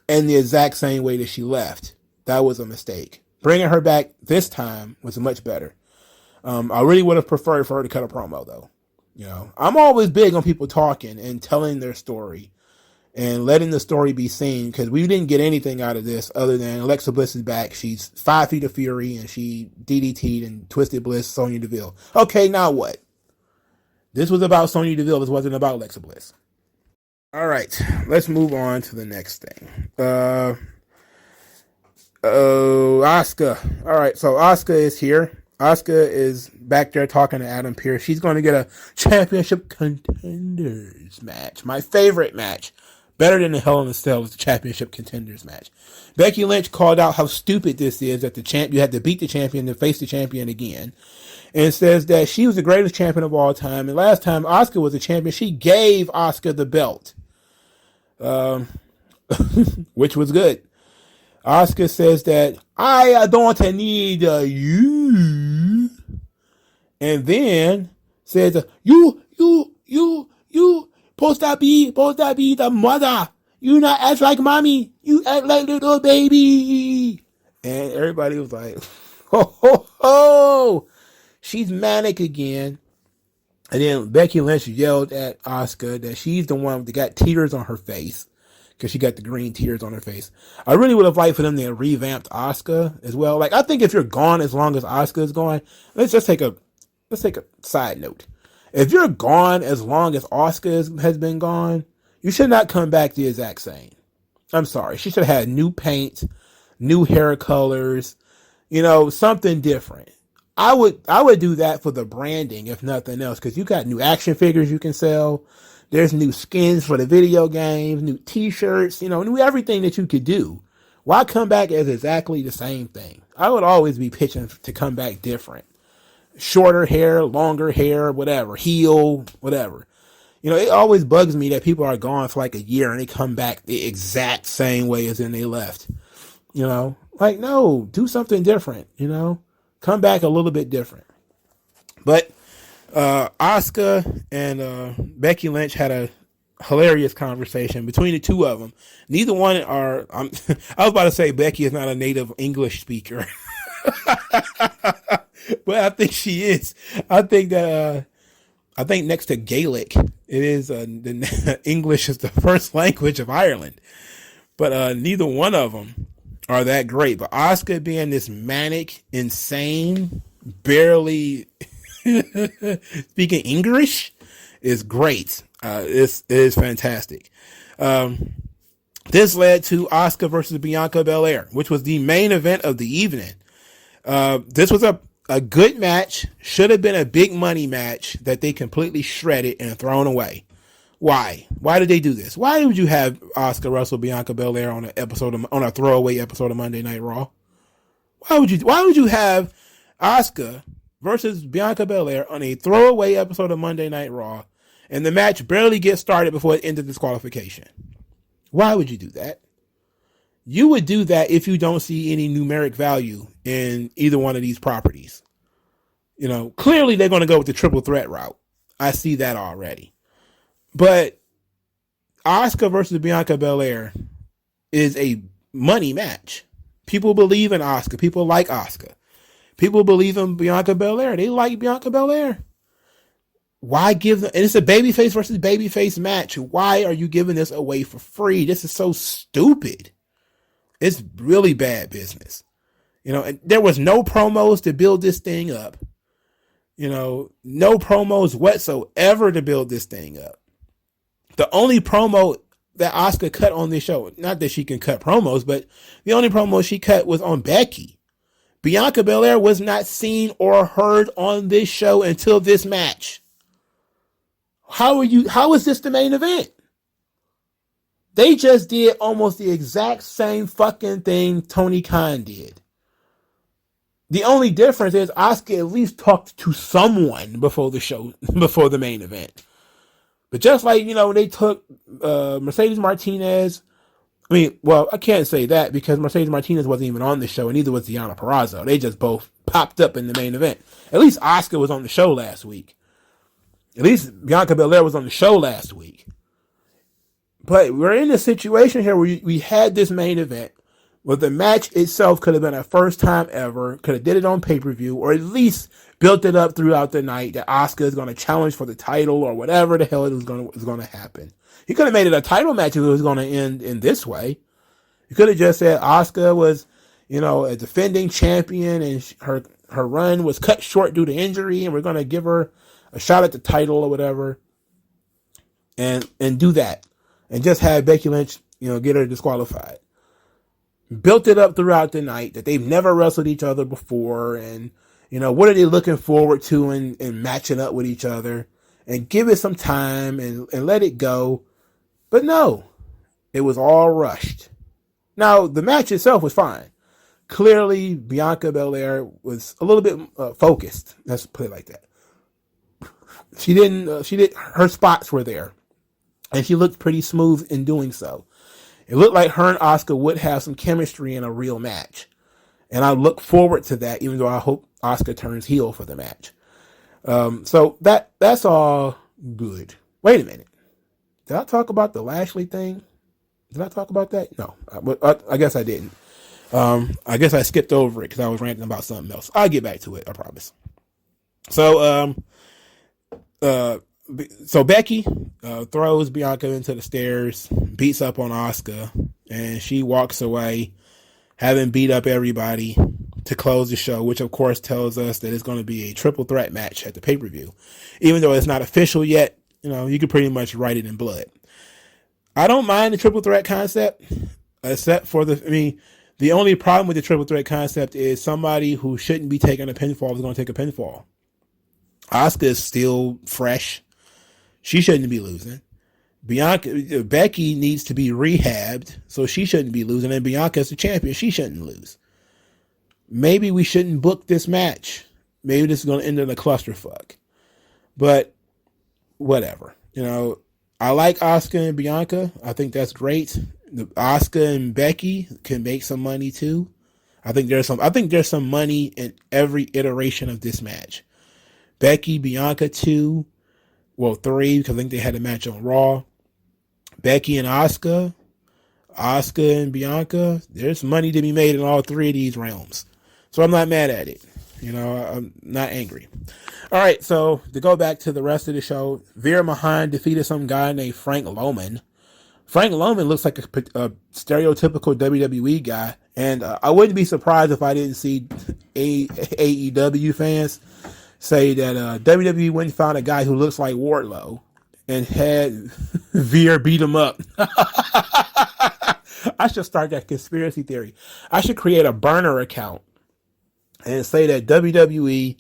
in the exact same way that she left. That was a mistake. Bringing her back this time was much better. I really would have preferred for her to cut a promo, though. You know, I'm always big on people talking and telling their story and letting the story be seen, because we didn't get anything out of this other than Alexa Bliss is back. She's 5 feet of fury and she DDT'd and twisted Bliss, Sonya Deville. Okay, now what? This was about Sonya Deville. This wasn't about Alexa Bliss. All right, let's move on to the next thing. Asuka. All right, so Asuka is here. Asuka is back there talking to Adam Pearce. She's going to get a championship contenders match. My favorite match. Better than the Hell in a Cell is the championship contenders match. Becky Lynch called out how stupid this is, that you had to beat the champion to face the champion again. And says that she was the greatest champion of all time. And last time Asuka was a champion, she gave Asuka the belt. Which was good. Asuka says that I don't need you. And then says, you supposed to be the mother. You not act like mommy. You act like little baby. And everybody was like, ho, ho, ho. She's manic again. And then Becky Lynch yelled at Asuka that she's the one that got tears on her face, because she got the green tears on her face. I really would have liked for them to have revamped Asuka as well. Like, I think if you're gone as long as Asuka is gone, let's take a side note. If you're gone as long as Asuka has been gone, you should not come back the exact same. I'm sorry. She should have had new paint, new hair colors, you know, something different. I would do that for the branding, if nothing else, because you got new action figures you can sell. There's new skins for the video games, new t-shirts, you know, new everything that you could do. Why come back as exactly the same thing? I would always be pitching to come back different. Shorter hair, longer hair, whatever, heel, whatever. You know, it always bugs me that people are gone for like a year and they come back the exact same way as when they left. You know, like, no, do something different, you know, come back a little bit different. But Asuka and Becky Lynch had a hilarious conversation between the two of them. Neither one are, I was about to say Becky is not a native English speaker. But I think she is. I think next to Gaelic, it is the English is the first language of Ireland. But neither one of them are that great. But Asuka being this manic, insane, barely speaking English is great. It is fantastic. This led to Asuka versus Bianca Belair, which was the main event of the evening. This was a good match. Should have been a big money match that they completely shredded and thrown away. Why? Why did they do this? Why would you have Asuka wrestle Bianca Belair on a throwaway episode of Monday Night Raw? Why would you have Asuka versus Bianca Belair on a throwaway episode of Monday Night Raw, and the match barely gets started before it ended disqualification? Why would you do that? You would do that if you don't see any numeric value in either one of these properties. You know, clearly they're going to go with the triple threat route. I see that already. But Asuka versus Bianca Belair is a money match. People believe in Asuka. People like Asuka. People believe in Bianca Belair. They like Bianca Belair. Why give them? And it's a babyface versus babyface match. Why are you giving this away for free? This is so stupid. It's really bad business. You know, and there was no promos to build this thing up. You know, no promos whatsoever to build this thing up. The only promo that Asuka cut on this show, not that she can cut promos, but the only promo she cut was on Becky. Bianca Belair was not seen or heard on this show until this match. How is this the main event? They just did almost the exact same fucking thing Tony Khan did. The only difference is Asuka at least talked to someone before the show, before the main event. But just like, when they took Mercedes Martinez, I can't say that because Mercedes Martinez wasn't even on the show, and neither was Deonna Purrazzo. They just both popped up in the main event. At least Asuka was on the show last week. At least Bianca Belair was on the show last week. But we're in a situation here where we had this main event where the match itself could have been a first time ever, could have did it on pay-per-view, or at least built it up throughout the night that Asuka is going to challenge for the title or whatever the hell is going to happen. He could have made it a title match if it was going to end in this way. He could have just said Asuka was, a defending champion and her run was cut short due to injury, and we're going to give her a shot at the title or whatever, and do that, and just have Becky Lynch, get her disqualified. Built it up throughout the night that they've never wrestled each other before, and what are they looking forward to and matching up with each other, and give it some time and let it go. But no, it was all rushed. Now the match itself was fine. Clearly, Bianca Belair was a little bit focused. Let's put it like that. Her spots were there, and she looked pretty smooth in doing so. It looked like her and Asuka would have some chemistry in a real match. And I look forward to that, even though I hope Asuka turns heel for the match. So that's all good. Wait a minute. Did I talk about the Lashley thing? Did I talk about that? No, I guess I didn't. I guess I skipped over it because I was ranting about something else. I'll get back to it, I promise. So Becky throws Bianca into the stairs, beats up on Asuka, and she walks away, having beat up everybody to close the show, which of course tells us that it's going to be a triple threat match at the pay-per-view. Even though it's not official yet, you could pretty much write it in blood. I don't mind the triple threat concept, except for the only problem with the triple threat concept is somebody who shouldn't be taking a pinfall is going to take a pinfall. Asuka is still fresh. She shouldn't be losing. Becky needs to be rehabbed, so she shouldn't be losing. And Bianca's the champion. She shouldn't lose. Maybe we shouldn't book this match. Maybe this is going to end in a clusterfuck. But whatever. I like Asuka and Bianca. I think that's great. Asuka and Becky can make some money too. I think there's some money in every iteration of this match. Becky, Bianca 2, 3, because I think they had a match on Raw. Becky and Asuka and Bianca, there's money to be made in all three of these realms. So I'm not mad at it. I'm not angry. All right, so to go back to the rest of the show, Veer Mahan defeated some guy named Frank Loman. Frank Loman looks like a stereotypical WWE guy, and I wouldn't be surprised if I didn't see AEW fans say that WWE went and found a guy who looks like Wardlow and had Veer beat him up. I should start that conspiracy theory. I should create a burner account and say that WWE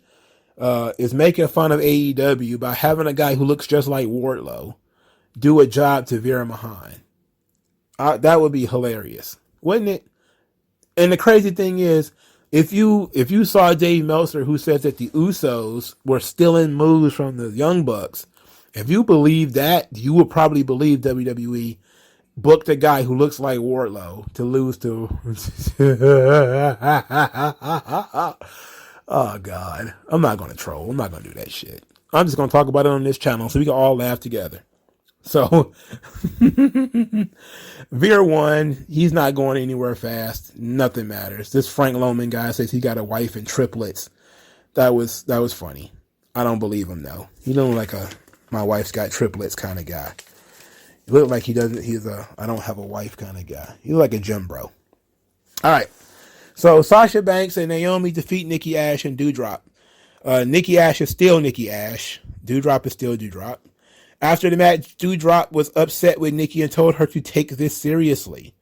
is making fun of AEW by having a guy who looks just like Wardlow do a job to Veer Mahan. That would be hilarious, wouldn't it? And the crazy thing is, if you saw Dave Meltzer, who says that the Usos were stealing moves from the Young Bucks, if you believe that, you would probably believe WWE booked a guy who looks like Wardlow to lose to. Oh God, I'm not gonna troll. I'm not gonna do that shit. I'm just gonna talk about it on this channel so we can all laugh together. So Veer won. He's not going anywhere fast. Nothing matters. This Frank Loman guy says he got a wife and triplets. That was funny. I don't believe him though. He looked like a my wife's got triplets kind of guy. He looked like he's a I don't have a wife kind of guy. He looked like a gym bro. All right. So Sasha Banks and Naomi defeat Nikki Ash and Doudrop. Nikki Ash is still Nikki Ash. Doudrop is still Doudrop. After the match, Doudrop was upset with Nikki and told her to take this seriously.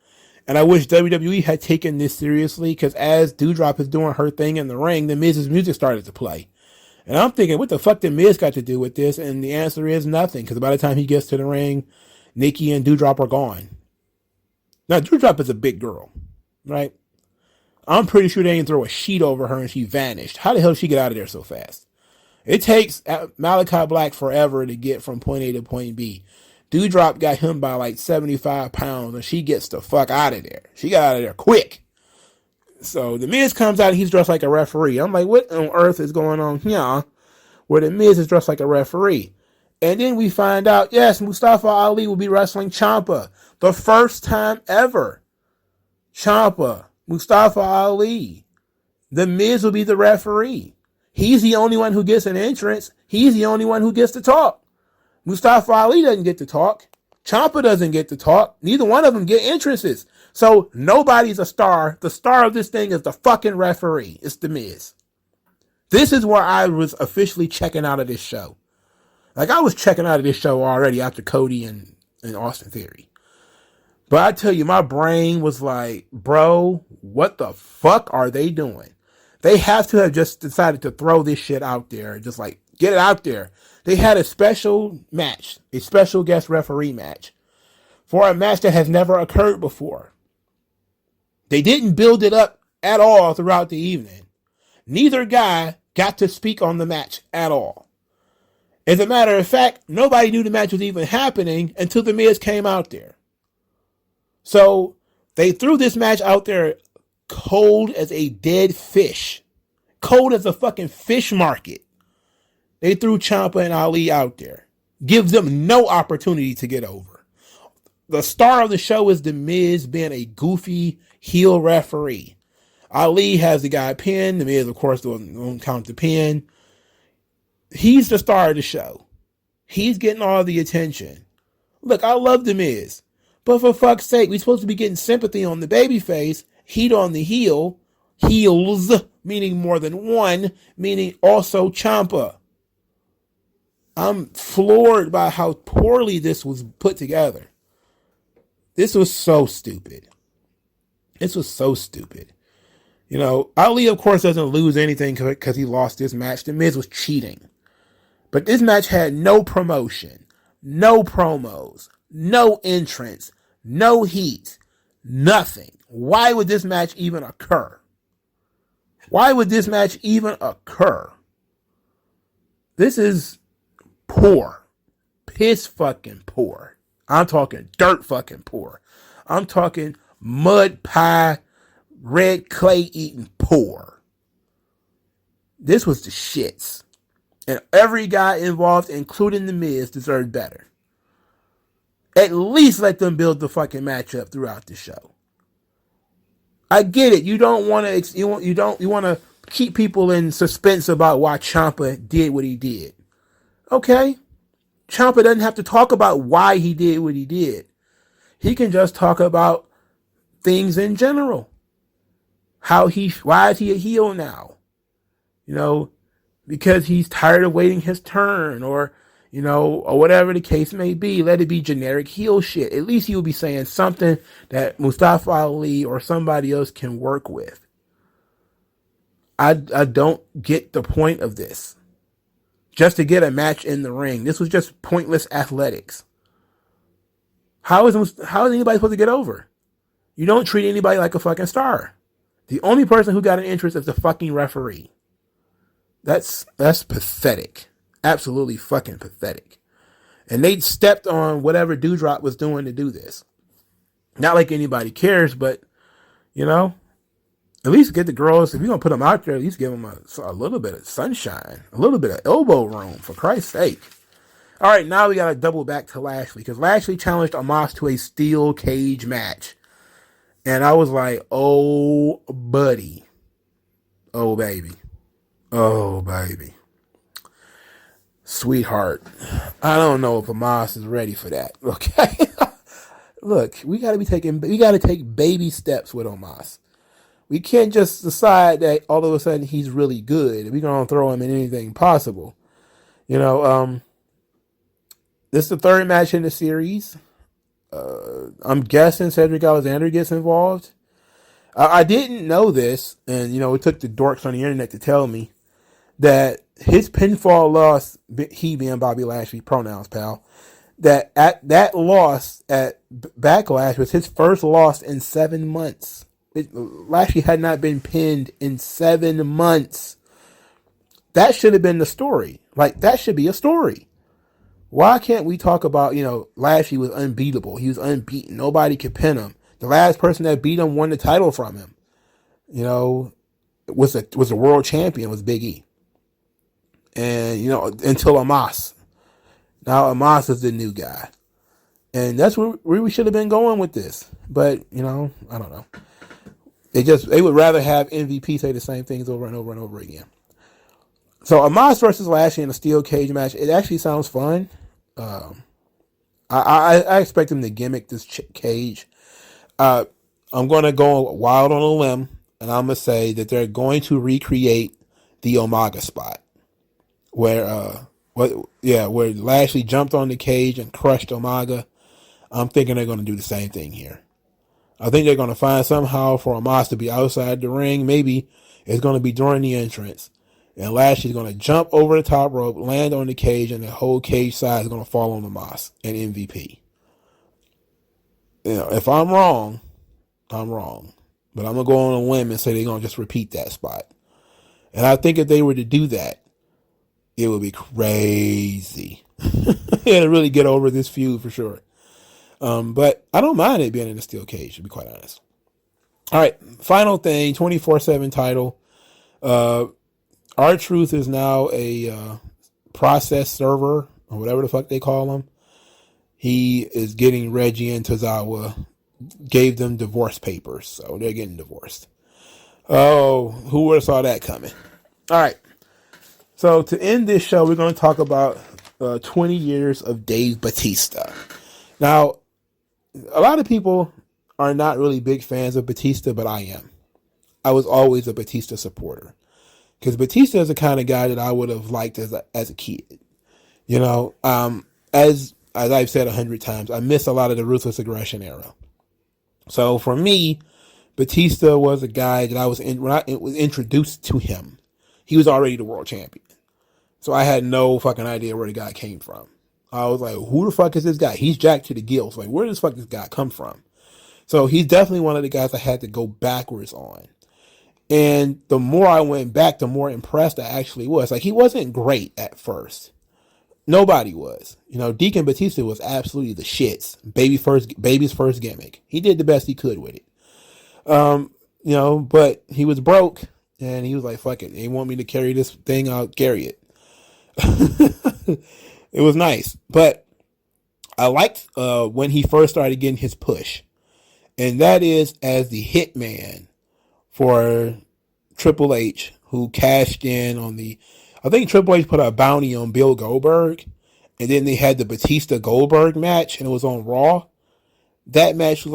And I wish WWE had taken this seriously, because as Doudrop is doing her thing in the ring, the Miz's music started to play. And I'm thinking, what the fuck did Miz got to do with this? And the answer is nothing, because by the time he gets to the ring, Nikki and Doudrop are gone. Now, Doudrop is a big girl, right? I'm pretty sure they didn't throw a sheet over her and she vanished. How the hell did she get out of there so fast? It takes Malachi Black forever to get from point A to point B. Doudrop got him by like 75 pounds and she gets the fuck out of there. She got out of there quick. So the Miz comes out and he's dressed like a referee. I'm like, what on earth is going on here? Where the Miz is dressed like a referee. And then we find out, yes, Mustafa Ali will be wrestling Ciampa. The first time ever. Ciampa, Mustafa Ali. The Miz will be the referee. He's the only one who gets an entrance. He's the only one who gets to talk. Mustafa Ali doesn't get to talk. Ciampa doesn't get to talk. Neither one of them get entrances. So nobody's a star. The star of this thing is the fucking referee. It's the Miz. This is where I was officially checking out of this show. Like, I was checking out of this show already after Cody and Austin Theory. But I tell you, my brain was like, bro, what the fuck are they doing? They have to have just decided to throw this shit out there. Just like, get it out there. They had a special match, a special guest referee match, for a match that has never occurred before. They didn't build it up at all throughout the evening. Neither guy got to speak on the match at all. As a matter of fact, nobody knew the match was even happening until the Miz came out there. So they threw this match out there cold as a dead fish. Cold as a fucking fish market. They threw Ciampa and Ali out there. Gives them no opportunity to get over. The star of the show is the Miz being a goofy heel referee. Ali has the guy pinned. The Miz, of course, don't count the pin. He's the star of the show. He's getting all the attention. Look, I love the Miz. But for fuck's sake, we're supposed to be getting sympathy on the babyface, heat on the heel. Heels, meaning more than one, meaning also Ciampa. I'm floored by how poorly this was put together. This was so stupid. This was so stupid. You know, Ali, of course, doesn't lose anything because he lost this match. The Miz was cheating. But this match had no promotion, no promos, no entrance, no heat, nothing. Why would this match even occur? Why would this match even occur? This is poor. Piss fucking poor. I'm talking dirt fucking poor. I'm talking mud pie, red clay eating poor. This was the shits. And every guy involved, including the Miz, deserved better. At least let them build the fucking matchup throughout the show. I get it. You don't want to. You want to keep people in suspense about why Ciampa did what he did. Okay, Ciampa doesn't have to talk about why he did what he did. He can just talk about things in general. Why is he a heel now? You know, because he's tired of waiting his turn, or or whatever the case may be. Let it be generic heel shit. At least he'll be saying something that Mustafa Ali or somebody else can work with. I don't get the point of this. Just to get a match in the ring. This was just pointless athletics. How is anybody supposed to get over? You don't treat anybody like a fucking star. The only person who got an entrance is the fucking referee. That's pathetic. Absolutely fucking pathetic. And they stepped on whatever Doudrop was doing to do this. Not like anybody cares, but, at least get the girls, if you're going to put them out there, at least give them a little bit of sunshine, a little bit of elbow room, for Christ's sake. All right, now we got to double back to Lashley, because Lashley challenged Omos to a steel cage match. And I was like, oh, buddy. Oh, baby. Oh, baby. Sweetheart. I don't know if Omos is ready for that. Okay. Look, we got to take baby steps with Omos. We can't just decide that all of a sudden he's really good. We're going to throw him in anything possible. This is the third match in the series. I'm guessing Cedric Alexander gets involved. I didn't know this, and, it took the dorks on the internet to tell me. that his pinfall loss, he being Bobby Lashley, pronouns, pal, that at that loss at Backlash was his first loss in 7 months. Lashley had not been pinned in 7 months. That should have been the story. Like, that should be a story. Why can't we talk about, Lashley was unbeatable. He was unbeaten. Nobody could pin him. The last person that beat him won the title from him. Was the world champion, was Big E. And, until Omos. Now Omos is the new guy. And that's where we should have been going with this. But, I don't know. They would rather have MVP say the same things over and over and over again. So Omos versus Lashley in a steel cage match, it actually sounds fun. I expect him to gimmick this cage. I'm going to go wild on a limb, and I'm going to say that they're going to recreate the Umaga spot. Where Lashley jumped on the cage and crushed Umaga. I'm thinking they're going to do the same thing here. I think they're going to find somehow for Omos to be outside the ring. Maybe it's going to be during the entrance. And Lashley's going to jump over the top rope, land on the cage, and the whole cage side is going to fall on Omos and MVP. If I'm wrong, I'm wrong. But I'm going to go on a limb and say they're going to just repeat that spot. And I think if they were to do that, it would be crazy. And really get over this feud for sure. But I don't mind it being in a steel cage, to be quite honest. All right, final thing, 24/7 title. R-Truth is now a process server, or whatever the fuck they call him. He is getting Reggie and Tozawa, gave them divorce papers, so they're getting divorced. Oh, who would have saw that coming? All right. So to end this show, we're going to talk about 20 years of Dave Bautista. Now, a lot of people are not really big fans of Batista, but I am. I was always a Batista supporter. Because Batista is the kind of guy that I would have liked as a kid. As I've said 100 times, I miss a lot of the Ruthless Aggression era. So for me, Batista was a guy that when I was introduced to him, he was already the world champion. So I had no fucking idea where the guy came from. I was like, who the fuck is this guy? He's jacked to the gills. Like, where does fuck this guy come from? So he's definitely one of the guys I had to go backwards on. And the more I went back, the more impressed I actually was. Like, he wasn't great at first. Nobody was. Deacon Batista was absolutely the shits. Baby's first gimmick. He did the best he could with it. But he was broke, and he was like, fuck it. They want me to carry this thing, I'll carry it. It was nice. But I liked when he first started getting his push. And that is as the hitman for Triple H, who cashed in on I think Triple H put a bounty on Bill Goldberg, and then they had the Batista Goldberg match, and it was on Raw. That match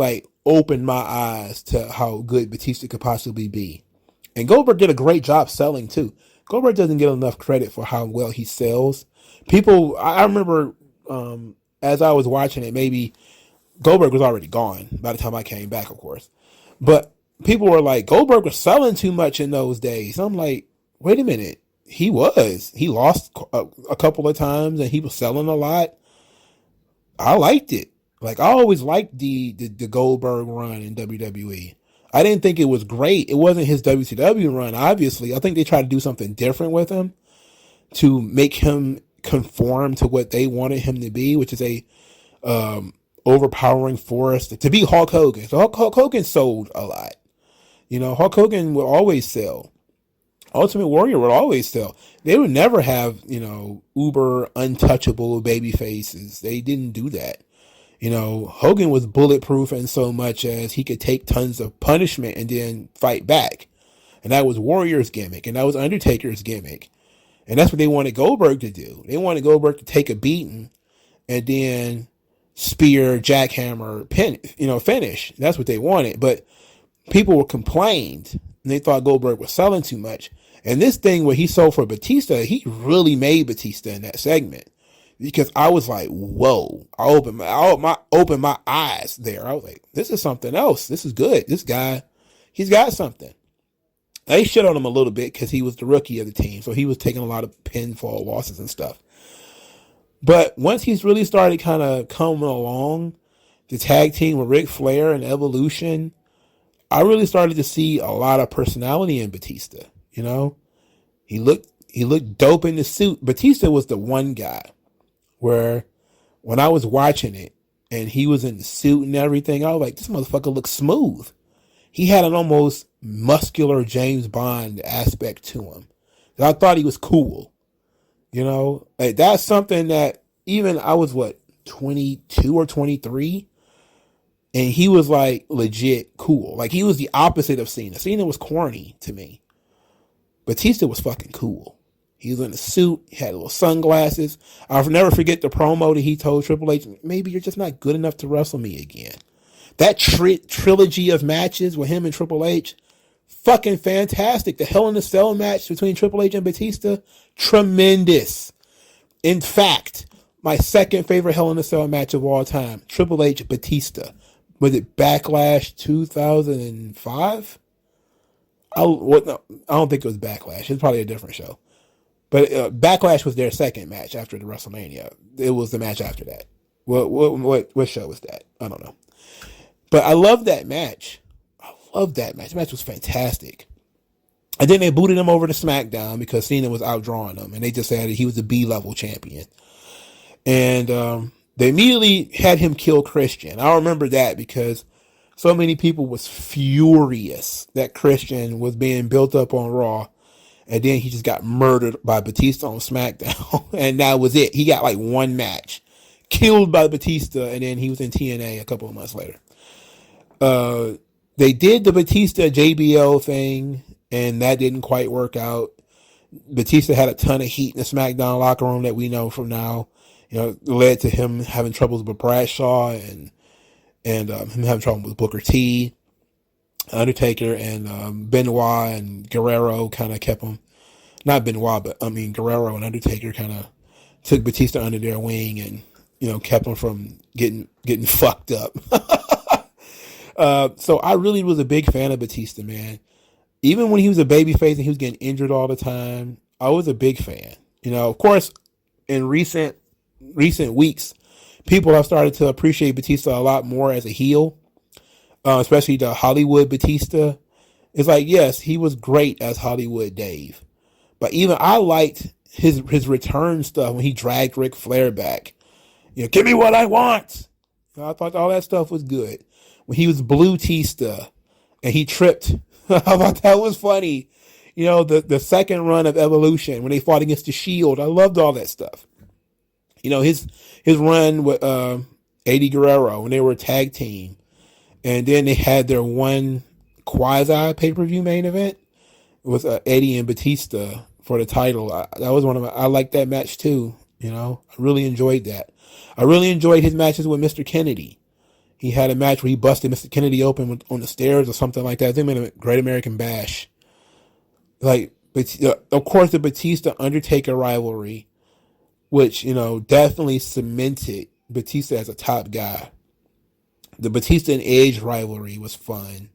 opened my eyes to how good Batista could possibly be. And Goldberg did a great job selling too. Goldberg doesn't get enough credit for how well he sells. I remember as I was watching it, maybe Goldberg was already gone by the time I came back, of course. But people were like, Goldberg was selling too much in those days. I'm like, wait a minute. He was. He lost a couple of times and he was selling a lot. I liked it. I always liked the Goldberg run in WWE. I didn't think it was great. It wasn't his WCW run, obviously. I think they tried to do something different with him to make him conform to what they wanted him to be, which is a overpowering force, to be Hulk Hogan. So Hulk Hogan sold a lot. Hulk Hogan would always sell. Ultimate Warrior would always sell. They would never have, uber untouchable baby faces. They didn't do that. Hogan was bulletproof in so much as he could take tons of punishment and then fight back. And that was Warrior's gimmick. And that was Undertaker's gimmick. And that's what they wanted Goldberg to do. They wanted Goldberg to take a beating and then spear, jackhammer, finish. That's what they wanted. But people were complained. And they thought Goldberg was selling too much. And this thing where he sold for Batista, he really made Batista in that segment. Because I was like, whoa. I opened my eyes there. I was like, this is something else. This is good. This guy, he's got something. They shit on him a little bit because he was the rookie of the team, so he was taking a lot of pinfall losses and stuff. But once he's really started kind of coming along, the tag team with Ric Flair and Evolution, I really started to see a lot of personality in Batista. You know, he looked dope in the suit. Batista was the one guy where when I was watching it and he was in the suit and everything, I was like, this motherfucker looks smooth. He had an almost muscular James Bond aspect to him. I thought he was cool. You know, like that's something that even I was 22 or 23, and he was like legit cool. Like he was the opposite of Cena. Cena was corny to me. Batista was fucking cool. He was in a suit, he had little sunglasses. I'll never forget the promo that he told Triple H, maybe you're just not good enough to wrestle me again. That trilogy of matches with him and Triple H, fucking fantastic. The Hell in a Cell match between Triple H and Batista, tremendous. In fact, my second favorite Hell in a Cell match of all time, Triple H Batista. Was it Backlash 2005? I don't think it was Backlash. It's probably a different show. But Backlash was their second match after the WrestleMania. It was the match after that. What show was that? I don't know. But I love that match. The match was fantastic. And then they booted him over to SmackDown because Cena was outdrawing him. And they just said he was a B-level champion. And they immediately had him kill Christian. I remember that because so many people was furious that Christian was being built up on Raw. And then he just got murdered by Batista on SmackDown. And that was it. He got like one match. Killed by Batista. And then he was in TNA a couple of months later. They did the Batista JBL thing. And that didn't quite work out. Batista had a ton of heat in the SmackDown locker room that we know from now. You know, led to him having troubles with Bradshaw and him having trouble with Booker T, Undertaker, and Benoit and Guerrero kind of kept him. Not Benoit, but Guerrero and Undertaker kind of took Batista under their wing and, you know, kept him from getting fucked up. So I really was a big fan of Batista, man. Even when he was a babyface and he was getting injured all the time, I was a big fan. You know, of course, in recent weeks, people have started to appreciate Batista a lot more as a heel, especially the Hollywood Batista. It's like, yes, he was great as Hollywood Dave, but even I liked his return stuff when he dragged Ric Flair back. You know, give me what I want. You know, I thought all that stuff was good. When he was Blue Tista and he tripped, I thought that was funny. You know, the second run of Evolution when they fought against the Shield, I loved all that stuff. You know, his run with Eddie Guerrero when they were a tag team. And then they had their one quasi pay-per-view main event. It was Eddie and Batista for the title. That was I liked that match too. You know, I really enjoyed that. I really enjoyed his matches with Mr. Kennedy. He had a match where he busted Mr. Kennedy open on the stairs or something like that. They made a Great American Bash. Like, of course, the Batista-Undertaker rivalry, which, you know, definitely cemented Batista as a top guy. The Batista and Edge rivalry was fun.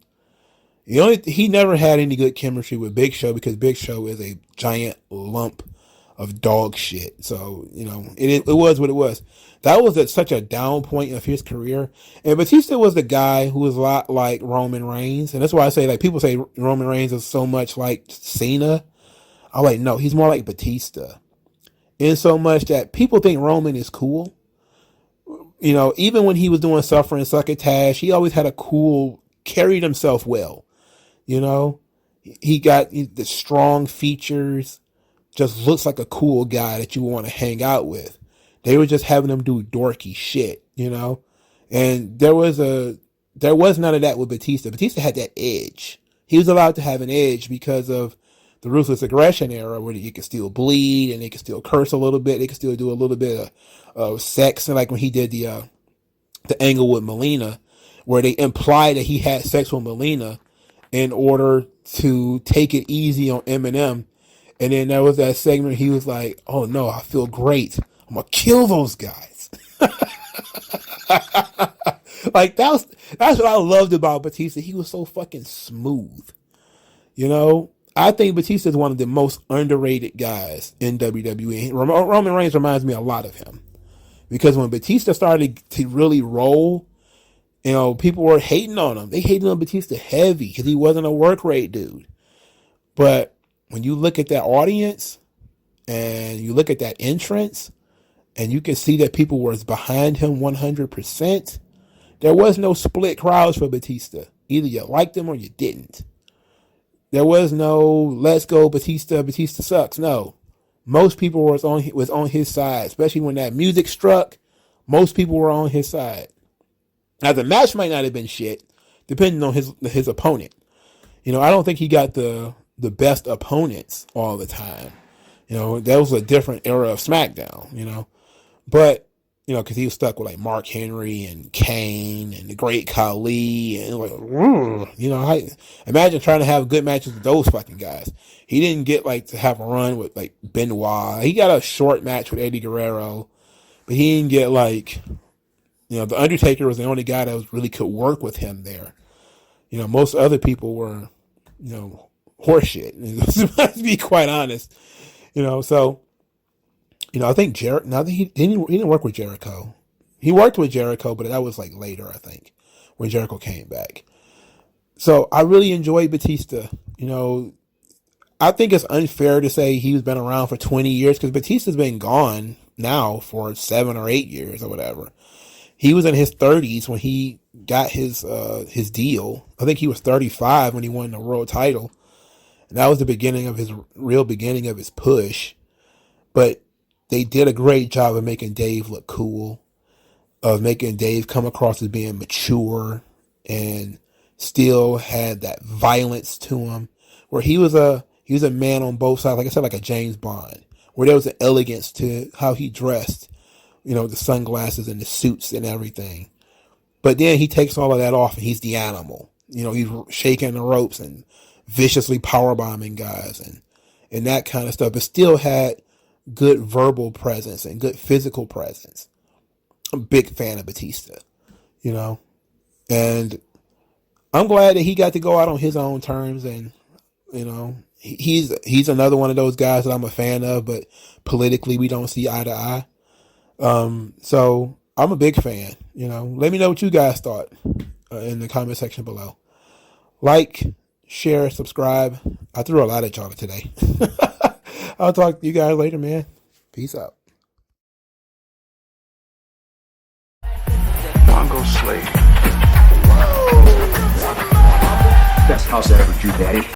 He never had any good chemistry with Big Show because Big Show is a giant lump of dog shit. So, you know, it was what it was. That was such a down point of his career. And Batista was the guy who was a lot like Roman Reigns. And that's why I say, like, people say Roman Reigns is so much like Cena. I'm like, no, he's more like Batista. In so much that people think Roman is cool. You know, even when he was doing Suffer and Succotash, he always had carried himself well. You know, he got the strong features, just looks like a cool guy that you want to hang out with. They were just having him do dorky shit, you know, and there was none of that with Batista. Batista had that edge. He was allowed to have an edge because of the Ruthless Aggression era where you could still bleed and they could still curse a little bit. They could still do a little bit of sex. And like when he did the angle with Melina, where they implied that he had sex with Melina in order to take it easy on Eminem. And then there was that segment he was like, oh no, I feel great. I'm going to kill those guys. Like that's what I loved about Batista. He was so fucking smooth, you know? I think Batista is one of the most underrated guys in WWE. Roman Reigns reminds me a lot of him because when Batista started to really roll, people were hating on him. They hated on Batista heavy because he wasn't a work rate dude. But when you look at that audience and you look at that entrance and you can see that people were behind him 100%, there was no split crowds for Batista. Either you liked him or you didn't. There was no let's go Batista sucks. No. Most people was on his side, especially when that music struck. Most people were on his side. Now the match might not have been shit, depending on his opponent. I don't think he got the best opponents all the time. That was a different era of SmackDown, but because he was stuck with like Mark Henry and Kane and the Great Khali and imagine trying to have good matches with those fucking guys. He didn't get to have a run with like Benoit. He got a short match with Eddie Guerrero, but he didn't get the Undertaker was the only guy that really could work with him there. Most other people were, horseshit. To be quite honest, so. I think he didn't work with Jericho. He worked with Jericho, but that was later, I think, when Jericho came back. So I really enjoyed Batista. I think it's unfair to say he's been around for 20 years because Batista's been gone now for 7 or 8 years or whatever. He was in his 30s when he got his deal. I think he was 35 when he won the world title. And that was the beginning of his push. But they did a great job of making Dave look cool, of making Dave come across as being mature and still had that violence to him, where he was a man on both sides, like I said, like a James Bond, where there was an elegance to how he dressed, the sunglasses and the suits and everything. But then he takes all of that off and he's the animal. He's shaking the ropes and viciously powerbombing guys and that kind of stuff, but still had good verbal presence and good physical presence. I'm a big fan of Batista, and I'm glad that he got to go out on his own terms. And, he's another one of those guys that I'm a fan of, but politically we don't see eye to eye. So I'm a big fan, let me know what you guys thought in the comment section below. Like, share, subscribe. I threw a lot at y'all today. I'll talk to you guys later, man. Peace out. MagMongoSlade. Best house I ever drew, Daddy.